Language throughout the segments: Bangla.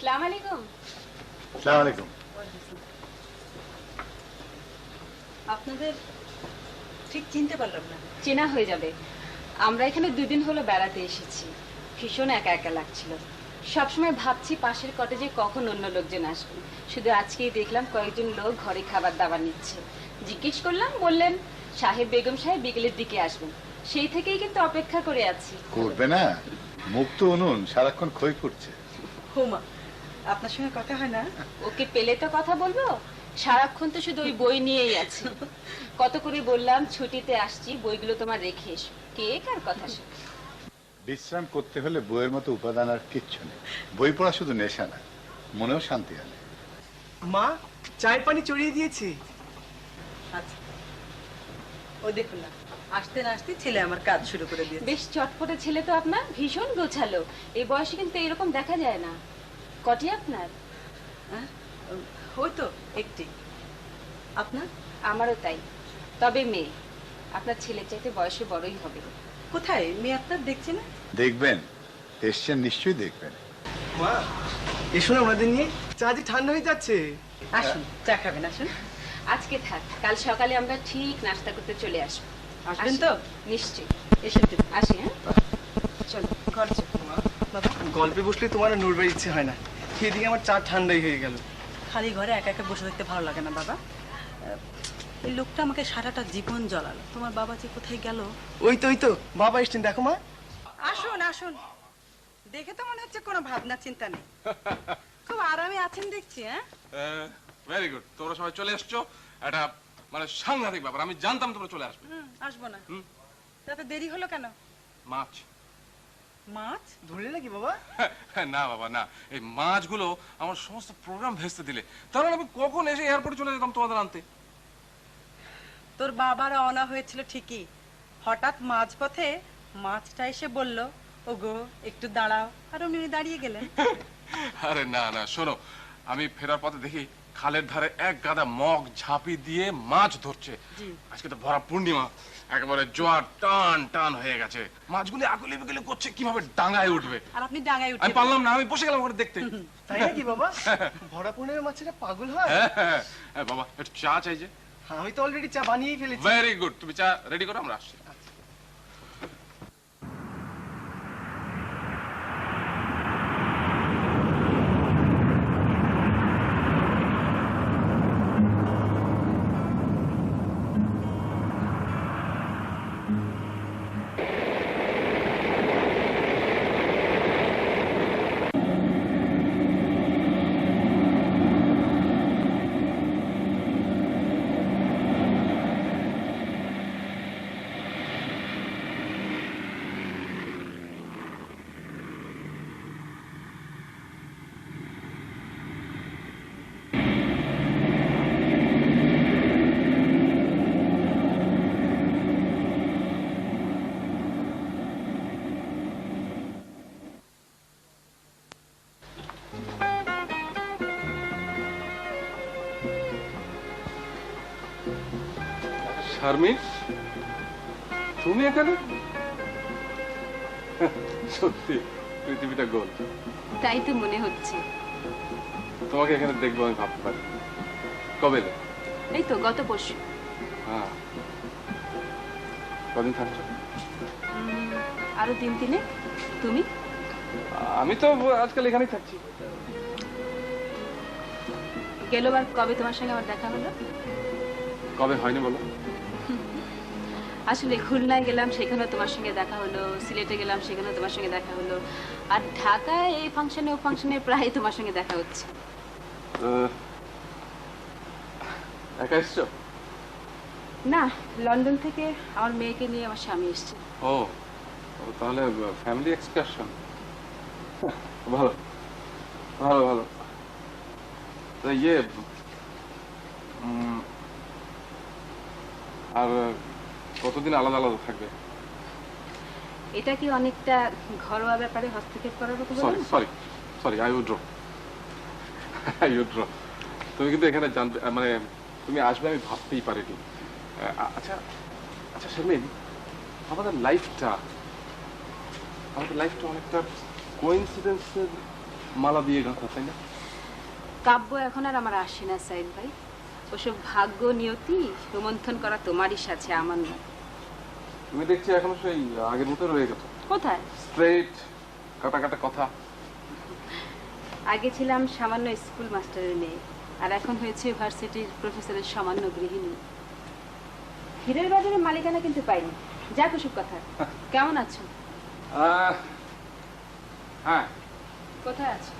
আসসালামু আলাইকুম। আসসালামু আলাইকুম। আপনাদের ঠিক চিনতে পারলাম না। চেনা হয়ে যাবে। আমরা এখানে 2 দিন হলো বেড়াতে এসেছি। ভীষণ একা একা লাগছিল। সবসময় ভাবছি পাশের কটেজে কখন অন্য লোকজন আসবে। শুধু আজকেই দেখলাম কয়েকজন লোক ঘরে খাবার দাবার নিচ্ছে। জিজ্ঞেস করলাম, বললেন সাহেব বেগম সাহেব বিকেলের দিকে আসবেন। সেই থেকেই কিন্তু অপেক্ষা করে আছি। করবে না, মুখ তো উনুন, সারাক্ষণ খই করছে। হোমা, আপনার সঙ্গে কথা হয় না? ওকে পেলে তো কথা বলবো, সারাক্ষণ তো শুধু ওই বই নিয়েই আছে। কত করে বললাম ছুটিতে আসছি, বইগুলো তোমার রেখে এসো। কে কার কথা শোনে? বিশ্রাম করতে হলে বইয়ের মতো উপাদান আর কিচ্ছু নেই। বই পড়া শুধু নেশা না, মনেও শান্তি আনে। মা, চায়ের পানি চড়িয়ে দিয়েছি। আচ্ছা, ও দেখুন না, আসতে না আসতে ছেলে আমার কাজ শুরু করে দিয়েছে। বেশ চটপটে ছেলে তো আপনার, ভীষণ গোছালো। এই বয়সে কিন্তু এরকম দেখা যায় না। কটি আপনার? হ্যাঁ, ওই তো একটি। আপনার? আমারও তাই, তবে মেয়ে। আপনার ছেলের চাইতে বয়সে বড়ই হবে। কোথায় মেয়ে আপনার? দেখছি না। দেখবেন, এসছেন নিশ্চয়ই দেখবেন। মা, এসো না ওনাদের নিয়ে, চা যে ঠান্ডা হয়ে যাচ্ছে। আসুন, চা খাবেন, আসুন। আজকে থাক, কাল সকালে আমরা ঠিক নাস্তা করতে চলে আসবো। আসবেন তো? নিশ্চয়ই। এসে আসি, হ্যাঁ চলো ঘর চলো। বাবা, গল্পে বসলে তোমার আর নড়বার ইচ্ছে হয় না, সেদিকে আমার চা ঠান্ডাই হয়ে গেল। খালি ঘরে একা একা বসে থাকতে ভালো লাগে না বাবা। এই লোকটা আমাকে সারাটা জীবন জ্বালালো। তোমার বাবা যে কোথায় গেল? ওই তো বাবা এসছেন, দেখো মা। আসুন আসুন, দেখে তো মনে হচ্ছে কোনো ভাবনা চিন্তা নেই, খুব আরামে আছেন দেখছি। হ্যাঁ, ভেরি গুড, তোমরা সবাই চলে এসছো। এটা মানে সাংঘাতিক ব্যাপার, আমি জানতাম তোমরা চলে আসবে। আসবো না। তাতে দেরি হলো কেন? মাছ? মাছ ধরলে নাকি বাবা? না বাবা না, এই মাছগুলো আমার সমস্ত প্রোগ্রাম ভেস্তে দিলে। তাহলে আমি কখন এসে এয়ারপোর্টে চলে যেতাম তোমাদের আনতে। তোর বাবার রওনা হয়েছিল ঠিকই, হঠাৎ মাঝপথে মাছটা এসে বলল, ওগো একটু দাঁড়াও, আর উনি দাঁড়িয়ে গেলেন। আরে না না, শোনো, আমি ফেরার পথে দেখি খালের ধারে এক গাদা মগ ঝাঁপি দিয়ে মাছ ধরছে। আজকে তো ভরা পূর্ণিমা, একেবারে জোয়ার টান টান হয়ে গেছে। মাছগুলি আকুলি বিকুলি করছে, কিভাবে ডাঙায় উঠবে। আর আপনি ডাঙায় আমি উঠে পারলাম না, আমি বসে গেলাম ওখানে দেখতে। তাই নাকি বাবা? ভরা পূর্ণিমা মাছেরা পাগল হয়। হ্যাঁ বাবা, একটু চা চাই যে। আমি তো অলরেডি চা বানিয়েই ফেলেছি। ভেরি গুড, তুমি চা রেডি করো, আমরা আসছি। শারমিন, তুমি এখানে? সত্যি পৃথিবীটা গোল। তাই তো মনে হচ্ছে। তোমাকে এখানে দেখবো আমি ভাবতে পারি। কবে এলে? এই তো গত পরশু। হ্যাঁ, কদিন থাকছো? আরো 3 দিনে। তুমি? আমি তো আজকাল এখানেই থাকছি। গেলবার কবে তোমার সঙ্গে আমার দেখা হলো? কবে হয়নি বলো? আসলে খুলনায় গেলাম, সেখানেও তোমার সঙ্গে দেখা হলো। সিলেটে গেলাম, সেখানেও তোমার সঙ্গে দেখা হলো। আর ঢাকায় এই ফাংশনে ও ফাংশনে প্রায় তোমার সঙ্গে দেখা হচ্ছে। একা এসছো? না, লন্ডন থেকে আমার মেয়েকে নিয়ে আমার স্বামী এসছে। ও, তাহলে ফ্যামিলি এক্সকারশন। ভালো ভালো ভালো। তো ইয়ে, আর কতদিন আলাদা আলাদা থাকবে? এটা কি অনেকটা ঘরোয়া ব্যাপারে হস্তক্ষেপ করার কথা সরি বলছো? Sorry sorry, I withdraw. I withdraw. তুমি কিন্তু এখানে জানবে, মানে তুমি আসবে আমি ভাবতেই পারিনি। আচ্ছা আচ্ছা শারমিন, আমাদের লাইফটা অনেকটা কোইন্সিডেন্সের মালা দিয়ে গাঁথা, তাই না? কাব্য এখন আর আমার আসে না সাইদ ভাই। ওসব ভাগ্য নিয়তি রোমন্থন করা তোমারই সাথে, আমার না। তুমি দেখছি এখনো সেই আগের মতো রয়ে গেছো, কোথায়? স্ট্রেট কাটা কাটা কথা। আগে ছিলাম সামান্য স্কুল মাস্টারের মেয়ে, আর এখন হয়েছে ইউনিভার্সিটির প্রফেসরের সামান্য গৃহিণী। হীরের বাজারে মালিকানা কিন্তু পাইনি। যাক ওসব কথা। কেমন আছো? হ্যাঁ, কোথায় আছো?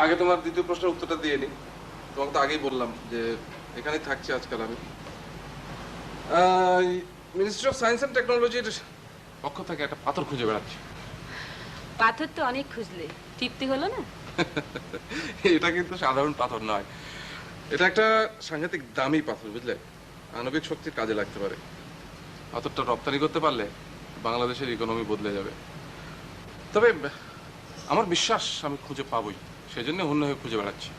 আগে তোমার দ্বিতীয় প্রশ্নের উত্তরটা দিয়ে নি। তোমাকে তো আগেই বললাম যে এখানেই থাকছি আজকাল আমি। মিনিস্ট্রি অফ সায়েন্স অ্যান্ড টেকনোলজির পক্ষ থেকে একটা পাথর খুঁজে বেড়াচ্ছি। পাথর তো অনেক খুঁজলে, তৃপ্তি হলো না? এটা কিন্তু সাধারণ পাথর নয়, এটা একটা সাংঘাতিক দামি পাথর, বুঝলে? আণবিক শক্তির কাজে লাগতে পারে। পাথরটা রপ্তানি করতে পারলে বাংলাদেশের ইকোনমি বদলে যাবে। তবে আমার বিশ্বাস আমি খুঁজে পাবোই, সেজন্য অন্য হয়ে খুঁজে বেড়াচ্ছি।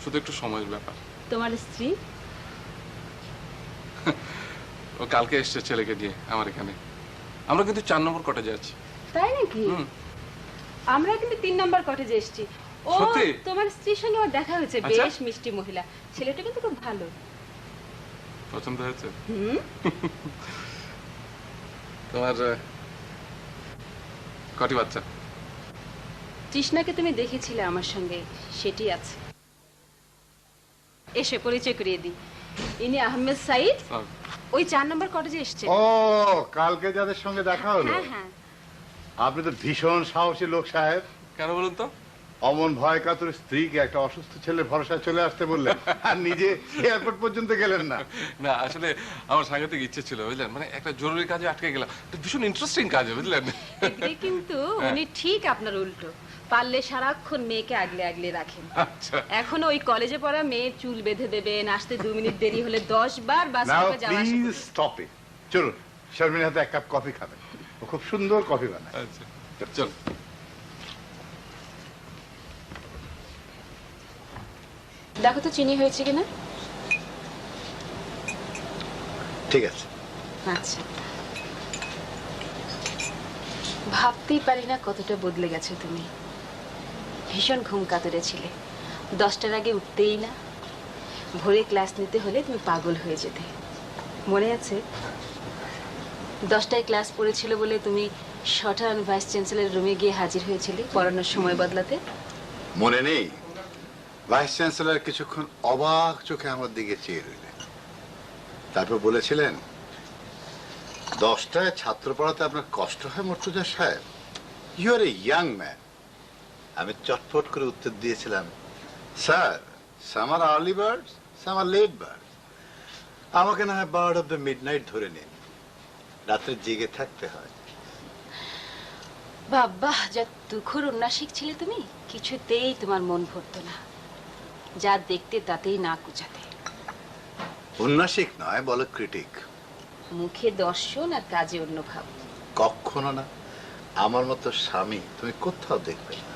শুধু একটু সময়ের ব্যাপার। তোমার স্ত্রী? ও কালকে এসছে ছেলেকে নিয়ে আমার এখানে। আমরা কিন্তু 4 নম্বর কটেজে আছি। তাই নাকি? আমরা কিন্তু 3 নম্বর কটেজে এসেছি। ও, সত্যি? তোমার স্ত্রীর সঙ্গে আমার দেখা হয়েছে। আচ্ছা। বেশ মিষ্টি মহিলা, ছেলেটা কিন্তু খুব ভালো। পছন্দ হয়েছে? হুম। তোমার কটি বাচ্চা? তৃষ্ণাকে তুমি দেখেছিলে আমার সঙ্গে, সেটি আছে। এসে পরিচয় করিয়ে দিই, ইনি আহমেদ সাইদ, ওই 4 নম্বর কটেজে এসেছে। ও, কালকে যাদের সঙ্গে দেখা হলো। হ্যাঁ হ্যাঁ। আপনি তো ভীষণ সাহসী লোক সাহেব। কেন বলুন তো? অমন ভয় কাতর স্ত্রীকে একটা অসুস্থ ছেলের ভরসায় চলে আসতে বললেন, আর নিজে এয়ারপোর্ট পর্যন্ত গেলেন না। না, আসলে আমার সাংঘাতিক ইচ্ছে ছিল, বুঝলেন? মানে একটা জরুরি কাজে আটকে গেলাম, একটা ভীষণ ইন্টারেস্টিং কাজে, বুঝলেন? এদিকে কিন্তু উনি ঠিক আপনার উল্টো। পারলে সারাক্ষণ মেয়েকে আগলে আগলে রাখেন। আচ্ছা, এখন ওই কলেজে পড়া মেয়ে চুল বেঁধে দেবেন, আসতে 2 মিনিট দেরি হলে 10 বার বাস নাও থেকে যাওয়া আসা প্লিজ করবেন। Stop it. চলুন, শারমিনের হাতে 1 কাপ কফি খাবেন। ও খুব সুন্দর কফি বানায়। আচ্ছা, চল। দেখো তো চিনি হয়েছে কিনা। ঠিক আছে। আচ্ছা। ভাবতেই পারি না কতটা বদলে গেছো তুমি। ভীষণ ঘুম কাতরে ছিলে, 10টার আগে উঠতেই না। ভোরে ক্লাস নিতে হলে তুমি পাগল হয়ে যেতে, মনে আছে? 10টায় ক্লাস পড়েছিল বলে তুমি শটান ভাইস চ্যান্সেলর রুমে গিয়ে হাজির হয়েছিলে পড়ানোর সময় বদলাতে। মনে নেই? ভাইস চ্যান্সেলর কিছুক্ষণ অবাক চোখে আমার দিকে চেয়ে রইলেন, তারপর বলেছিলেন, 10টায় ছাত্র পড়াতে আপনার কষ্ট হয় মর্তুজা সাহেব? You are a young man. আমি চটপট করে উত্তর দিয়েছিলাম, sir, some are early birds, some are late birds. আমাকে না হয় বার্ড অফ দ্য মিডনাইট ধরে নিন, রাত্রে জেগে থাকতে হয়। বাবা, যা দুঃখর উন্নাসিক ছিলে তুমি, কিছুতেই তোমার মন ভরতো না। যা দেখতে তাতেই না কুচাতে। উন্নাসিক নয়, বলো ক্রিটিক। মুখে দর্শন আর কাজে অন্য ভাব। কখনো না। আমার মতো স্বামী তুমি কোথাও দেখবে না।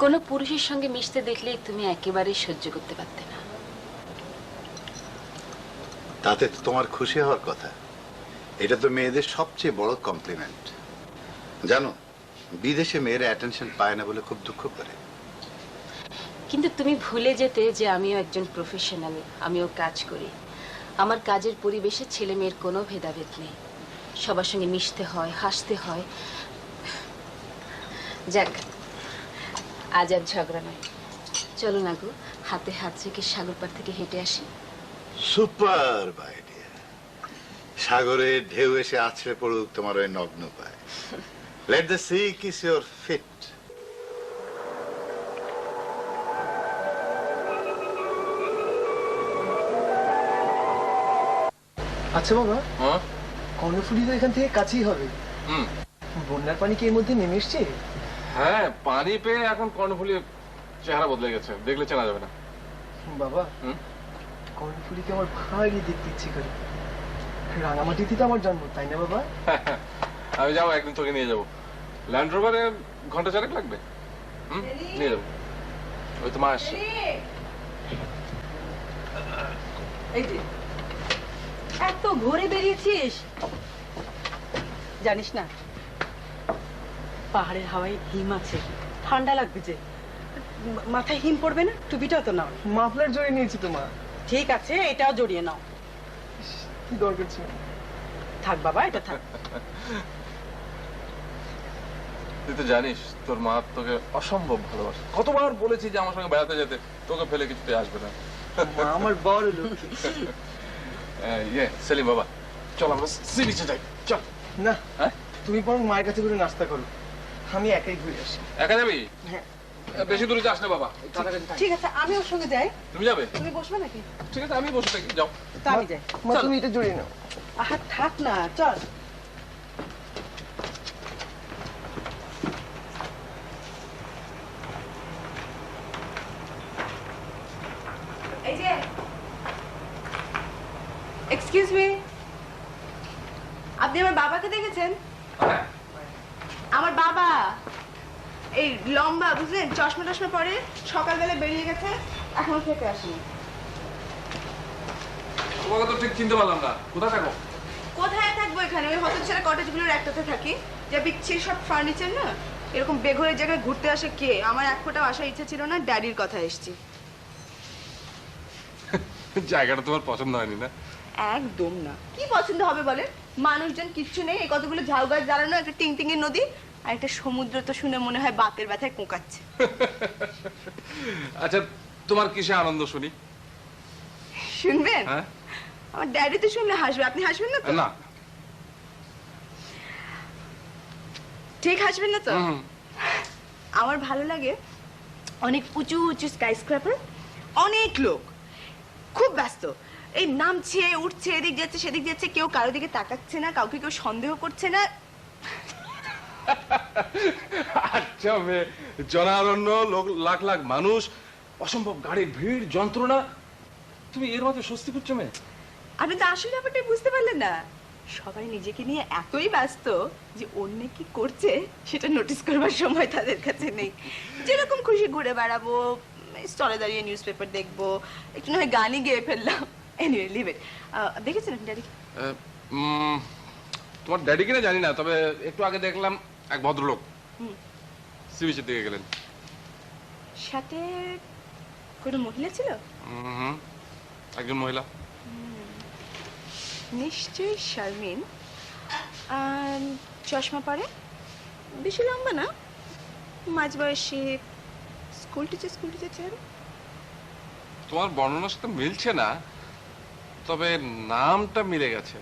কোনো পুরুষের সঙ্গে মিশতে দেখলেই তুমি একেবারে সহ্য করতে পারতে না। তাতে তো তোমার খুশি হওয়ার কথা। এটা তো মেয়েদের সবচেয়ে বড় কমপ্লিমেন্ট। জানো, বিদেশে মেয়েরা অ্যাটেনশন পায় না বলে খুব দুঃখ করে। কিন্তু তুমি ভুলে যেতে যে আমিও একজন প্রফেশনাল, আমিও কাজ করি। আমার কাজের পরিবেশে ছেলে মেয়ের কোনো ভেদাভেদ নেই, সবার সঙ্গে মিশতে হয়, হাসতে হয়। যাক, আজ আর ঝগড়া নয়। চলো না গো, হাতে হাত রেখে সাগর পাড় থেকে হেঁটে আসি। Super idea. সাগরের ঢেউ এসে আছড়ে পড়ুক তোমার ওই নগ্ন পায়। Let the sea kiss your feet. আচ্ছা বাবা, হ্যাঁ? কর্ণফুলি তো এখান থেকে কাছেই হবে। হুম। বন্যার পানি কি এর মধ্যে নেমে এসছে? হ্যাঁ, পানি পেয়ে এখন কর্ণফুলির চেহারা বদলে গেছে, দেখলে চেনা যাবে না। বাবা, হুম? কর্ণফুলিকে আমার ভারী দেখতে ইচ্ছে করে। রাঙামাটিতে তো আমার জন্ম, তাই না বাবা? আমি যাবো, একদিন তোকে নিয়ে যাবো। ল্যান্ড রোভারে ঘন্টা 4 লাগবে। হুম, নিয়ে যাবো। ওই তো মা আসছে। এই যে এত ভোরে বেরিয়েছিস, জানিস না পাহাড়ের হাওয়ায় হিম আছে, ঠান্ডা লাগবে যে। মাথায় হিম পড়বে না? টুপিটাও তো নাও। মাফলার জড়িয়ে নিয়েছি তো মা। ঠিক আছে, এটাও জড়িয়ে নাও। কি দরকার ছিল? থাক বাবা, এটা থাক। তুই তো জানিস তোর মা তোকে অসম্ভব ভালোবাসে। কতবার বলেছি যে আমার সঙ্গে বেড়াতে যেতে, তোকে ফেলে কিছুতে আসবে না। মা আমার বড় লোক। সেলিম বাবা, চল আমরা সি বিচে যাই, চল। না, হ্যাঁ? তুমি বরং মায়ের কাছে করে নাস্তা করো, আমি একাই ঘুরে আসি। একা যাবি? হ্যাঁ। বেশি দূরে যাস না বাবা, কাছাকাছি থাক। ঠিক আছে, আমি ওর সঙ্গে যাই। তুমি যাবে? তুমি বসবে নাকি? ঠিক আছে, আমি বসে থাকি, যাও। তা আমি যাই। মা চল। তুমি এটা জড়িয়ে নাও। আহা থাক না, চল। এই যে, এক্সকিউজ মি, আপনি আমার বাবাকে দেখেছেন? আমার বাবা এই লম্বা, বুঝলেন, চশমা টশমা পরে, সকালবেলা বেরিয়ে গেছে, এখনো খেতে আসেনি। তোমাকে তো ঠিক চিনতে পারলাম না, কোথায় থাকো? কোথায় থাকবো? এখানে ওই হতচ্ছাড়া কটেজগুলোর একটাতে থাকি, যা বিচ্ছির সব ফার্নিচার না, এরকম বেঘরের জায়গায় ঘুরতে আসে কে? আমার এক ফোঁটাও আসার ইচ্ছা ছিল না, ড্যাডির কথা এসেছি। জায়গাটা তোমার পছন্দ হয়নি না? একদম না। কি পছন্দ হবে বলেন? মানুষজন কিচ্ছু নেই, এই কতগুলো ঝাউ গাছ দাঁড়ানো, একটা টিংটিঙের নদী, আর একটা সমুদ্র তো শুনে মনে হয় বাতের ব্যথায় কোঁকাচ্ছে। আচ্ছা, তোমার কিসে আনন্দ শুনি? শুনবেন? হ্যাঁ? আমার ড্যাডি তো শুনলে হাসবে, আপনি হাসবেন না তো? না। ঠিক হাসবেন না তো? হুম। আমার ভালো লাগে অনেক উঁচু উঁচু স্কাইস্ক্র্যাপার, অনেক লোক, খুব ব্যস্ত, এই নামছে উঠছে, এদিক যাচ্ছে সেদিক যাচ্ছে, কেউ কারো দিকে তাকাচ্ছে না, কাউকে কেউ সন্দেহ করছে না। আচ্ছা, জনারণ্য লোক, লাখ লাখ মানুষ, অসম্ভব গাড়ির ভিড়, যন্ত্রণা, তুমি এর মধ্যে স্বস্তি করছো মেয়ে? আপনি তো আসল ব্যাপারটাই বুঝতে পারলেন না। সবাই নিজেকে নিয়ে এতই ব্যস্ত যে অন্য কি করছে সেটা নোটিস করবার সময় তাদের কাছে নেই। যেরকম খুশি ঘুরে বেড়াবো, স্টলে দাঁড়িয়ে নিউজ পেপার দেখবো, একটু না হয় গানই গেয়ে ফেললাম। Anyway, leave it. দেখেছেন আপনি ড্যাডি? তোমার ড্যাডি কিনা জানি না, তবে একটু আগে দেখলাম এক ভদ্রলোক সি বিচের দিকে গেলেন। সাথে কোনো মহিলা ছিল? হুম, একজন মহিলা। নিশ্চয়ই শারমিন। চশমা পরে, বেশি লম্বা না, মাঝ বয়সী, স্কুল টিচার ছিল। তোমার বর্ণনার সাথে মিলছে না, তবে নামটা মিলে গেছে।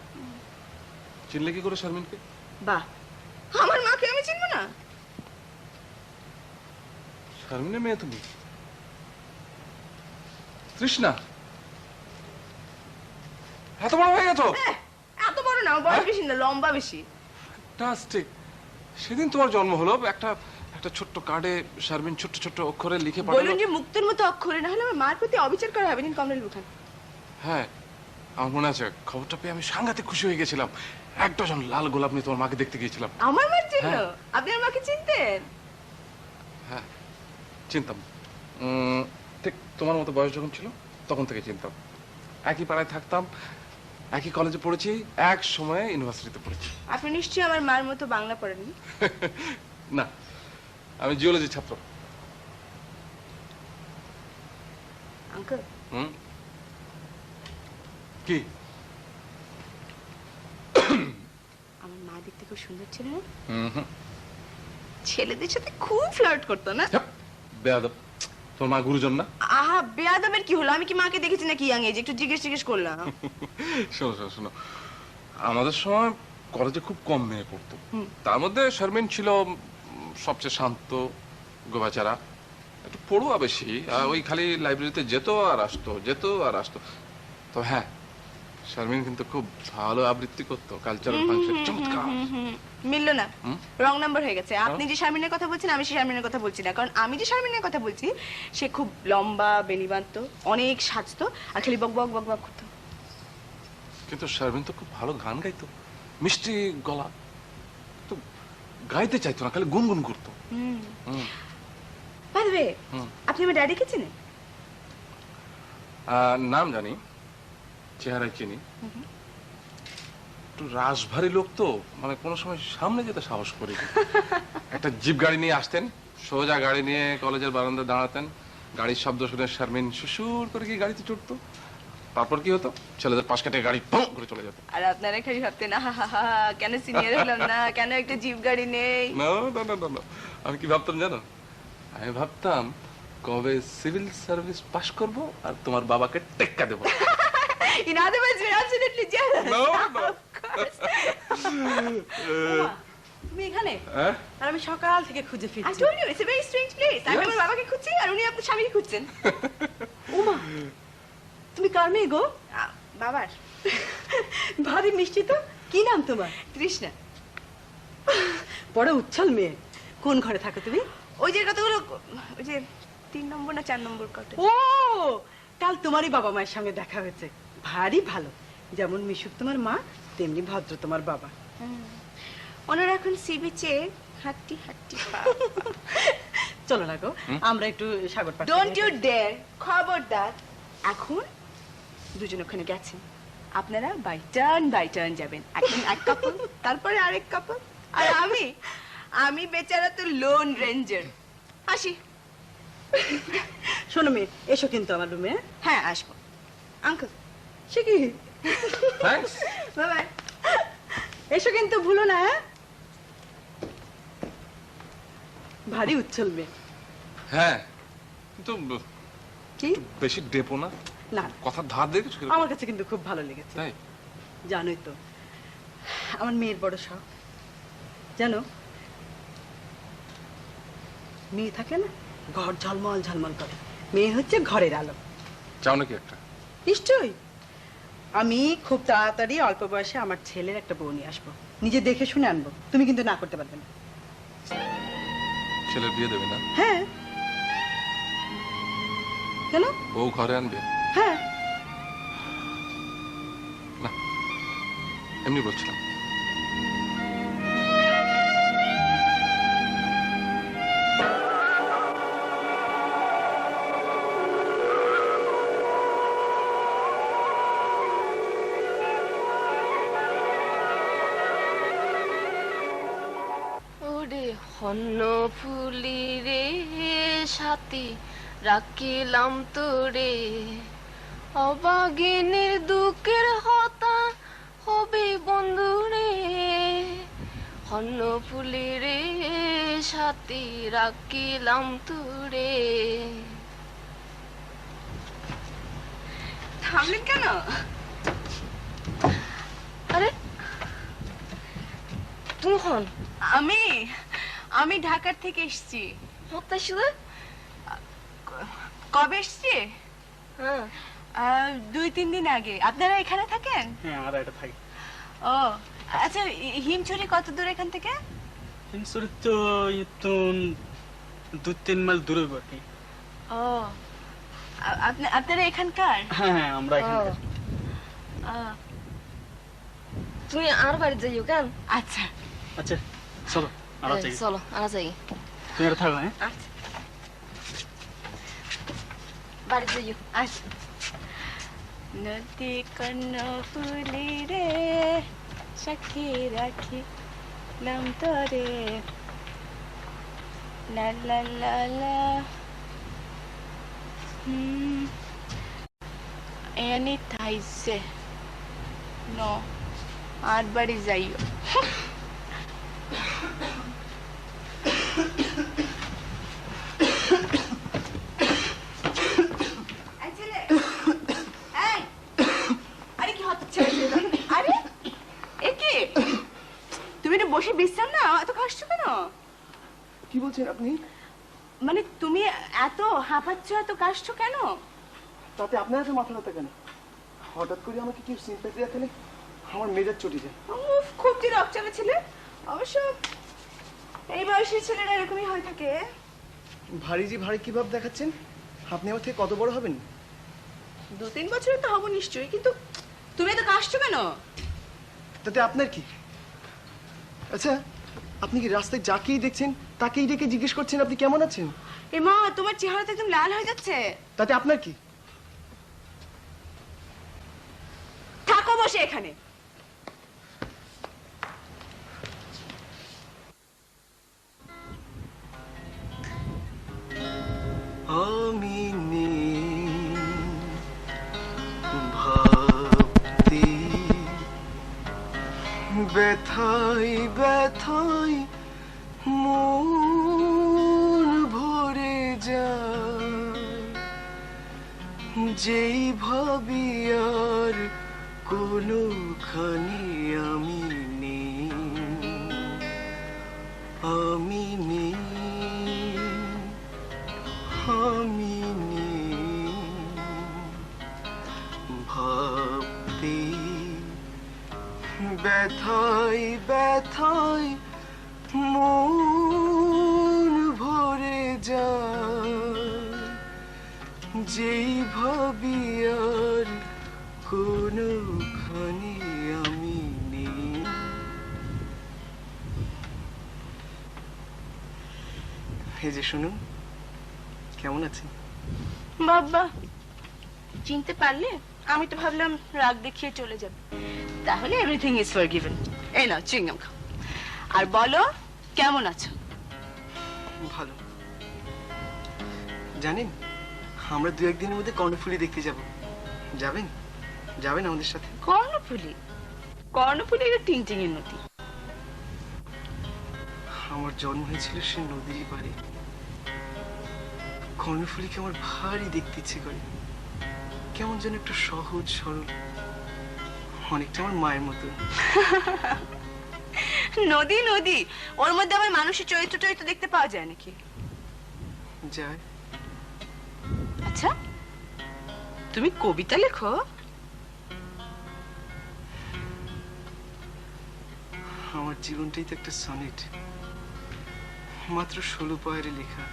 চিনলে কি করে শারমিনকে? বাহ, আমার মাকে আমি চিনবো না? শারমিনের মেয়ে তুমি? তৃষ্ণা? এত বড় হয়ে গেছো? এত বড় না, বয়স বেশি না, লম্বা বেশি। ফ্যান্টাস্টিক। সেদিন তোমার জন্ম হলো, একটা একটা ছোট্ট কার্ডে শারমিন ছোট্ট ছোট্ট অক্ষরে লিখে পাঠালো। বলুন যে মুক্তের মতো অক্ষরে, না হলে আমার মার প্রতি অবিচার করা হবে। নিন কমলা লেবু খান। হ্যাঁ, আমার মনে আছে, খবরটা পেয়ে আমি সাংঘাতিক খুশি হয়ে গেছিলাম। এক ডজন লাল গোলাপ নিয়ে তোমার মাকে দেখতে গিয়েছিলাম। আমার মার জন্য? হ্যাঁ। আপনি আমার মাকে চিনতেন? হ্যাঁ, চিনতাম। ঠিক তোমার মতো বয়স যখন ছিল তখন থেকে চিনতাম। একই পাড়ায় থাকতাম, একই কলেজে পড়েছি, এক সময়ে ইউনিভার্সিটিতে পড়েছি। আপনি নিশ্চয়ই আমার মার মতো বাংলা পড়েননি? না, আমি জিওলজি ছাত্র। আঙ্কেল, হুম, কি? আমার মা দেখতে খুব সুন্দর ছিল না? হুম, ছেলেদের সাথে খুব ফ্লার্ট করতো না? বেয়াদব। তোমার মা গুরুজন না? আহা, বেয়াদবের কি হলো? আমি কি মাকে দেখেছি নাকি ইয়াং এজে? একটু জিজ্ঞেস করলাম। শোনো শোনো শোনো, আমাদের সময় কলেজে খুব কম মেয়ে পড়তো। তার মধ্যে শারমিন ছিল সবচেয়ে শান্ত, গোবাচারা, একটু পড়ুয়া বেশি, ওই খালি লাইব্রেরিতে যেত আর আসতো। তো হ্যাঁ, শারমিন কিন্তু খুব ভালো আবৃত্তি করতো, কালচারাল ফাংশন চমৎকার। মিললো না, রং নাম্বার হয়ে গেছে। আপনি যে শারমিনের কথা বলছেন, আমি সে শারমিনের কথা বলছি না। কারণ আমি যে শারমিনের কথা বলছি, সে খুব লম্বা, বেনি বাঁধতো, অনেক সাজতো, আর খালি বক বক বক বক করতো। কিন্তু শারমিন তো খুব ভালো গান গাইতো, মিষ্টি গলা, তো গাইতে চাইতো না, খালি গুনগুন করতো। বাই দ্য ওয়ে, আপনি আমার ড্যাডিকে চিনেন? নাম জানি, চেহারায় চিনি। একটু রাশভারী লোক তো, মানে কোনো সময় সামনে যেতে সাহস করি। একটা জিপ গাড়ি নিয়ে আসতেন, সোজা গাড়ি নিয়ে কলেজের বারান্দায় দাঁড়াতেন, গাড়ির শব্দ শুনে শারমিন সুসুর করে গিয়ে গাড়িতে চড়তো। তারপর কি হতো, ছেলেদের পাশ কেটে গাড়ি পং করে চলে যেত। আর আপনারা খালি ভাবতেন আহা কেন সিনিয়র হলাম না, কেন একটা জিপ গাড়ি নেই। না না না না না, আমি কি ভাবতাম জানো? আমি ভাবতাম কবে সিভিল সার্ভিস পাশ করব আর তোমার বাবাকে টেক্কা দেবো। In other words, we're absolutely jealous. No, no. Of course. তুমি এখানে? হ্যাঁ? আর আমি সকাল থেকে খুঁজে I ফিরছি। told you, it's a very strange place. আমি Yes. আমার বাবাকে খুঁজছি আর উনি আপনার স্বামীকে খুঁজছেন। ওমা, তুমি কার মেয়ে গো? বাবার ভারী মিষ্টি তো। কি নাম তোমার? তৃষ্ণা। বড় উচ্ছল মেয়ে। কোন ঘরে থাকো তুমি? ওই যে কতগুলো, ওই যে 3 নম্বর না 4 নম্বর কটে। ও, কাল তোমারই বাবা মায়ের সঙ্গে দেখা হয়েছে। ভারী ভালো, যেমন মিশুক তোমার মা তেমনি ভদ্র তোমার বাবা। ওনারা এখন সি বিচে হাঁটটি হাঁটটি পা। চলো না গো, আমরা একটু সাগর পাড়ে ডোন্ট ইউ ডেয়ার, খবরদার। এখন দুজন ওখানে গেছেন, আপনারা বাই টার্ন যাবেন। এখন এক কাপল, তারপরে আরেক কাপল, আর আমি বেচারা তো লোন রেঞ্জার। আসি। শোনো মেয়ে, এসো কিন্তু আমার রুমে। হ্যাঁ আসবো। আঙ্কেল সে কি? থ্যাঙ্কস। Bye bye. এসো কিন্তু ভুলো না। হ্যাঁ, ভারী উচ্ছল মেয়ে। হ্যাঁ, কিন্তু কি? একটু বেশি ডেপো না, না, কথার ধার দেখেছো? আমার কাছে কিন্তু খুব ভালো লেগেছে। তাই? জানোই তো আমার মেয়ের বড় শখ, জানো, মেয়ে থাকে না ঘর ঝলমল ঝলমল করে, মেয়ে হচ্ছে ঘরের আলো। চাও নাকি একটা? নিশ্চয়ই। আমি খুব তাড়াতাড়ি অল্প বয়সে আমার ছেলের একটা বউ নিয়ে আসবো, নিজে দেখে শুনে আনবো। তুমি কিন্তু না করতে পারবে না। ছেলের বিয়ে দেবে না? হ্যাঁ। কেন? বউ ঘরে আনবে? হ্যাঁ। না, এমনি বলছিলাম। ওরে হন্য ফুলি রে সাথী রাখিলাম তোরে, অবাগিনীর দুঃখের হতা হবে বন্ধু রে, হন্য ফুলি রে সাথী রাখিলাম তোরে। থামলেন কেন? আরে তুমি হন? আমি ঢাকার থেকে এসেছি। হত্যা শুধু? কবে এসেছি? হ্যাঁ। 2-3 দিন আগে। আপনারা এখানে থাকেন? হ্যাঁ, আমরা এটা থাকি। ও আচ্ছা, হিমছড়ি কত দূর এখান থেকে? হিমছড়ি তো 2-3 মাইল দূরে বাকি। ও আপনারা এখানকার? হ্যাঁ হ্যাঁ, আমরা এখানে। তুমি আর বাড়ি যাইও কেন? আচ্ছা আচ্ছা, চলো আমরা যাই। চলো আনা যাই। তুমি এটা থাকো। হ্যাঁ, আচ্ছা বাড়ি যাইও। আচ্ছা। নদী কর্ণফুলি রে সাক্ষী রাখি নাম তোরে, লা লা লা লা। এনি থাইছে ন আর বাড়ি যাইও। আরে কি হচ্ছে? আরে এ কি? তুমি একটু বসে বিশ্রাম নাও, এত কাশছো কেন? কি বলছেন আপনি? মানে তুমি এত হাঁপাচ্ছ, এত কাশছো কেন? তাতে আপনার এত মাথা ব্যথা কেন? হঠাৎ করে আমাকে কেউ সিম্প্যাথি দেখালে আমার মেজাজ চটে যায়। উফ, খুব যে রকচকে ছেলে। অবশ্য এই বয়সী ছেলেরা এরকমই হয়ে থাকে। ভারী যে ভারী কি ভাব দেখাচ্ছেন? আপনি আমার থেকে কত বড় হবেন? 2-3 বছরের তো হবো নিশ্চয়ই, কিন্তু তুমি এত কাশছো কেন? তাতে আপনার কি? আচ্ছা, আপনি কি রাস্তায় যাকেই দেখছেন তাকেই ডেকে জিজ্ঞেস করছেন আপনি কেমন আছেন? এ মা, তোমার চেহারা তো একদম লাল হয়ে যাচ্ছে। তাতে আপনার কি? থাকো বসে এখানে। আমি নেই ভাবতে ব্যথাই ব্যথাই মন ভরে যায় যেই ভাবি আর কোনোখানে আমি নেই আমি নেই আমি নেই ভাবতে ব্যথাই ব্যথাই মন ভরে যায় যেই ভাবি আর কোনোখানে আমি নেই। এই যে শুনুন, কেমন আছেন? বাবা, চিনতে পারলে? আমি তো ভাবলাম রাগ দেখিয়ে চলে যাবে। তাহলে এভরিথিং ইজ ফরগিভেন। এই নাও চুইংগাম খাও। আর বলো কেমন আছো? ভালো। জানেন, আমরা দু একদিনের মধ্যে কর্ণফুলী দেখতে যাব। যাবেন? যাবেন আমাদের সাথে? কর্ণফুলী? কর্ণফুলী এটা টিংটিংয়ের নদী। আমার জন্ম হয়েছিল সে নদীর পাড়ে। কর্ণফুলীকে আমার ভারী দেখতে ইচ্ছে করে। কেমন যেন একটু সহজ সরল, অনেকটা আমার মায়ের মতো। নদী নদী, ওর মধ্যে আবার মানুষের চরিত্র চরিত্র দেখতে পাওয়া যায় নাকি? যায়। আচ্ছা, তুমি কবিতা লেখো? আমার জীবনটাই তো একটা সনেট, মাত্র 16 পয়েরে লেখা।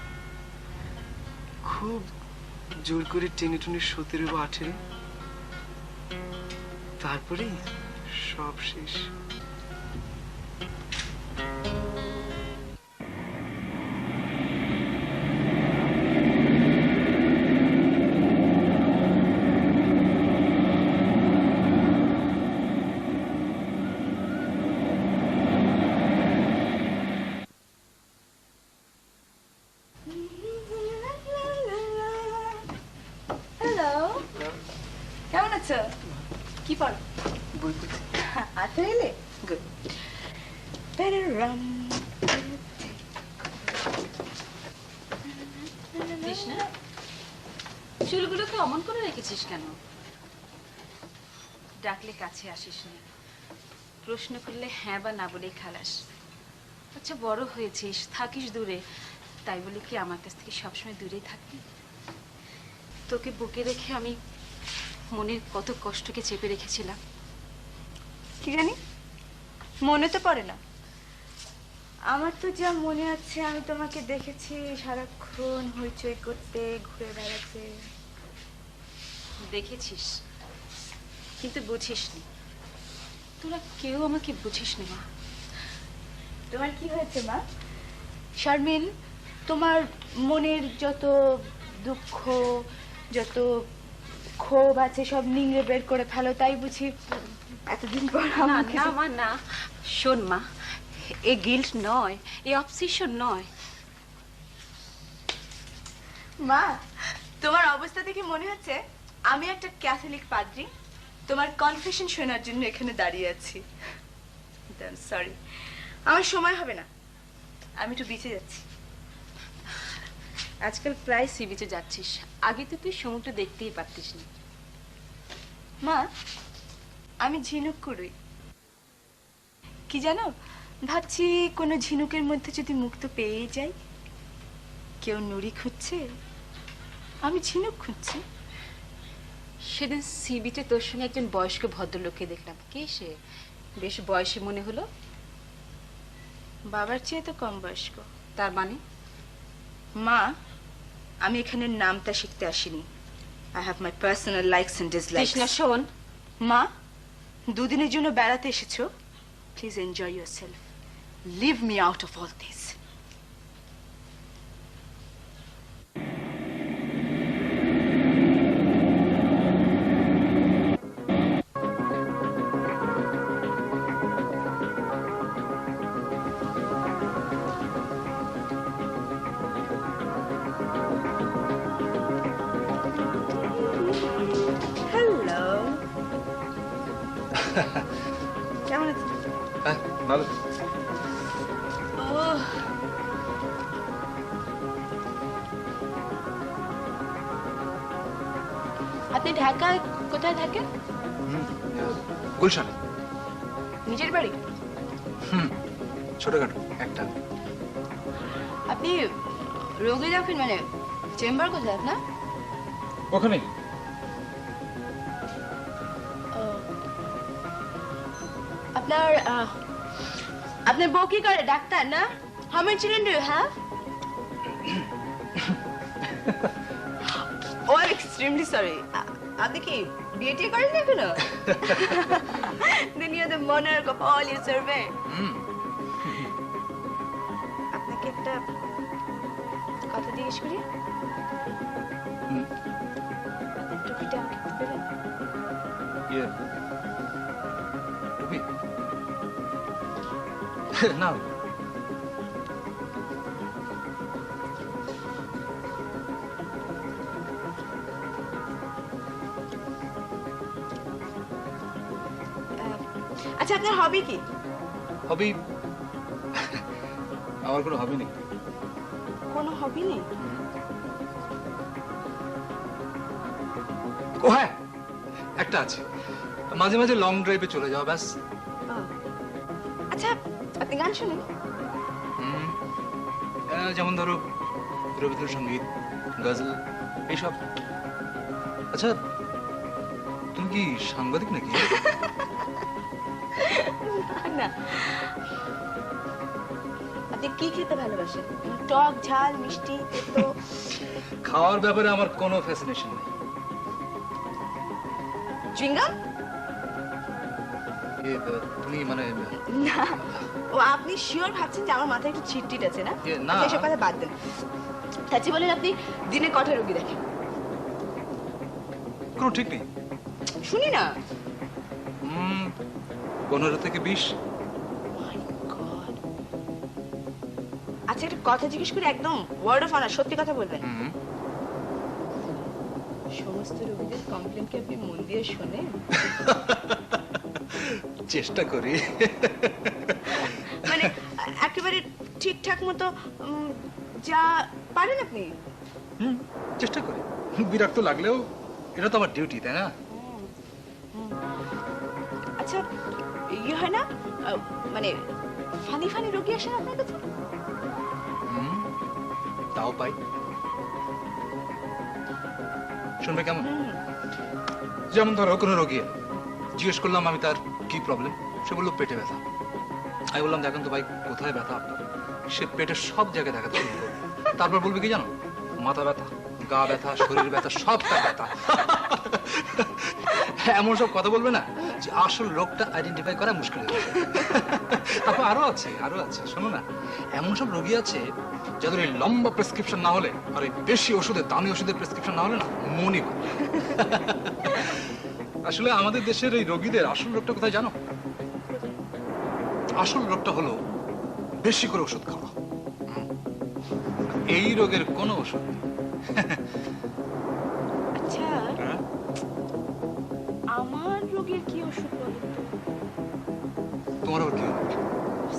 খুব জোর করে টেনে টুনে 17 বা 18, তারপরেই সব শেষ। হ্যালো, কেমন আছো? কি পড়ো? বই পড়ছি। আচ্ছা, এলে গুড। কৃষ্ণা, চুলগুলোকে অমন করে রেখেছিস কেন? ডাকলে কাছে আসিস না, প্রশ্ন করলে হ্যাঁ বা না বলেই খালাস। আচ্ছা, বড় হয়েছিস, থাকিস দূরে, তাই বলে কি আমার কাছ থেকে সবসময় দূরেই থাকবি? তোকে বুকে রেখে আমি মনের কত কষ্টকে চেপে রেখেছিলাম। কি জানি, মনে তো পড়ে না। আমার তো যা মনে আছে, আমি তোমাকে দেখেছি সারাক্ষণ হইচই করতে, ঘুরে বেড়াতে। দেখেছিস, কিন্তু বুঝিসনি। তোরা কেউ আমাকে বুঝিসনি মা। তোমার কি হয়েছে মা? শারমিন, তোমার মনের যত দুঃখ, যত ক্ষোভ আছে সব নিংড়ে বের করে ফেলো, তাই বুঝি এতদিন পর না আমাকে? না মা, না। শোন মা, এ গিল্ট নয়, এ অবসেশন নয়। মা, তোমার অবস্থা দেখে মনে হচ্ছে আমি একটা ক্যাথলিক পাদ্রী তোমার কনফেশন শোনার জন্য এখানে দাঁড়িয়ে আছি। সরি, আমার সময় হবে না, আমি একটু বিচে যাচ্ছি। আজকাল প্রায় সি বিচে যাচ্ছিস, আগে তো তুই সমুদ্র দেখতেই পারতিস না। মা, আমি ঝিনুক কুড়ুই। কি জানো, ভাবছি কোনো ঝিনুকের মধ্যে যদি মুক্ত পেয়ে যাই। কেউ নুড়ি খুঁজছে, আমি ঝিনুক খুঁজছি। সেদিন সি বিচে তোর সঙ্গে একজন বয়স্ক ভদ্রলোককে দেখলাম। কে সে? বেশ বয়সী মনে হলো। বাবার চেয়ে তো কম বয়স্ক। তার মানে? মা, আমি এখানে নামটা শিখতে আসিনি। I have my personal likes and dislikes. Krishna শোন, মা, দুদিনের জন্য বেড়াতে এসেছো, please enjoy yourself. Leave me out of all this. কেমন আছেন? হ্যাঁ ভালো। ওহ, আপনি ঢাকায় কোথায় থাকেন? গুলশানে। নিজের বাড়ি? ছোটখাটো একটা। আপনি রোগী দেখেন মানে চেম্বার কোথায় আপনার? ওখানে। আপনার আপনার বউ কি করে? ডাক্তার না? How many children do you have? Oh, I'm extremely sorry. আপনি কি বিয়ে টিয়ে করেন না এখনো? Then you're the monarch of all your survey. আপনাকে একটা কথা জিজ্ঞেস করি? টুপিটা আমাকে একটু দেবেন? ইয়ে টুপি না। আচ্ছা, আপনার হবি কি? হবি? আমার কোনো হবি নেই। কোনো হবি নেই? ও হ্যাঁ, একটা আছে, মাঝে মাঝে লং ড্রাইভে চলে যাওয়া, ব্যাস। আচ্ছা, আপনি গান শুনেন? যেমন ধরো রবীন্দ্রসঙ্গীত, গজল, এইসব। আচ্ছা, তুমি কি সাংবাদিক নাকি? না। আপনি কি খেতে ভালোবাসেন? টক, ঝাল, মিষ্টি, তেতো? খাওয়ার ব্যাপারে আমার কোনো ফ্যাসিনেশন নেই। চুইংগাম? তুমি মানে না। ও, আপনি শিওর ভাবছেন যে আমার মাথায় একটু ছিটটিট আছে না? না। সেসব কথা বাদ দেন। চাচি বলেন আপনি দিনে কটা রোগী দেখেন? কোনো ঠিক নেই। শুনি না। 15 থেকে 20। আচ্ছা, একটা কথা জিজ্ঞেস করি, একদম ওয়ার্ড অফ অনার, সত্যি কথা বলবেন? সমস্ত রোগীদের কমপ্লেন কি আপনি মন দিয়ে শোনেন? চেষ্টা করি। মানে একেবারে ঠিকঠাক মতো যা পারেন আপনি? চেষ্টা করি। বিরক্ত লাগলেও এটা তো আমার ডিউটি, তাই না? আচ্ছা, ইয়ে হয় না মানে ফানি ফানি রোগী আসেন আপনার কাছে? তাও পাই। শুনবে কেমন? যেমন ধরো কোনো রোগী জিজ্ঞেস করলাম আমি তার কি প্রবলেম, সে বললো পেটে ব্যথা। আমি বললাম দেখেন তো ভাই কোথায় ব্যথা আপনার? সে পেটের সব জায়গায় দেখাতে শুরু করবে। তারপর বলবে কি জানো, মাথা ব্যথা, গা ব্যথা, শরীর ব্যথা, সবটা ব্যথা। এমন সব কথা বলবে না যে আসল রোগটা আইডেন্টিফাই করা মুশকিল হয়ে যাবে। তারপর আরো আছে, শোনো না, এমন সব রোগী আছে যাদের এই লম্বা প্রেসক্রিপশন না হলে আর এই বেশি ওষুধের, দামি ওষুধের প্রেসক্রিপশন না হলে না মনই ভালো। আসলে আমাদের দেশের এই রোগীদের আসল রোগটা কোথায় জানো? আসল রোগটা হলো বেশি করে ওষুধ খাওয়া। এই রোগের কোনো ওষুধ নেই। আচ্ছা, আমার রোগের কি ওষুধ বলেন তো? তোমার আবার কি?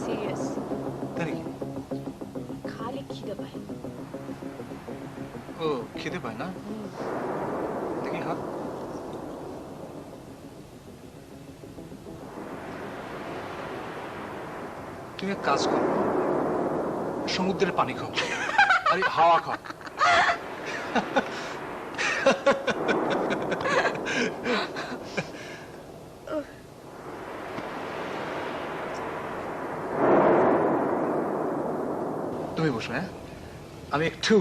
সিরিয়াস। তাই নাকি? খালি খিদে পায়। ও, খিদে পায় না? দেখি হাত। তুমি এক কাজ করো, সমুদ্রের পানি খাও, আরে হাওয়া খাও। তুমি বসো, হ্যাঁ, আমি একটু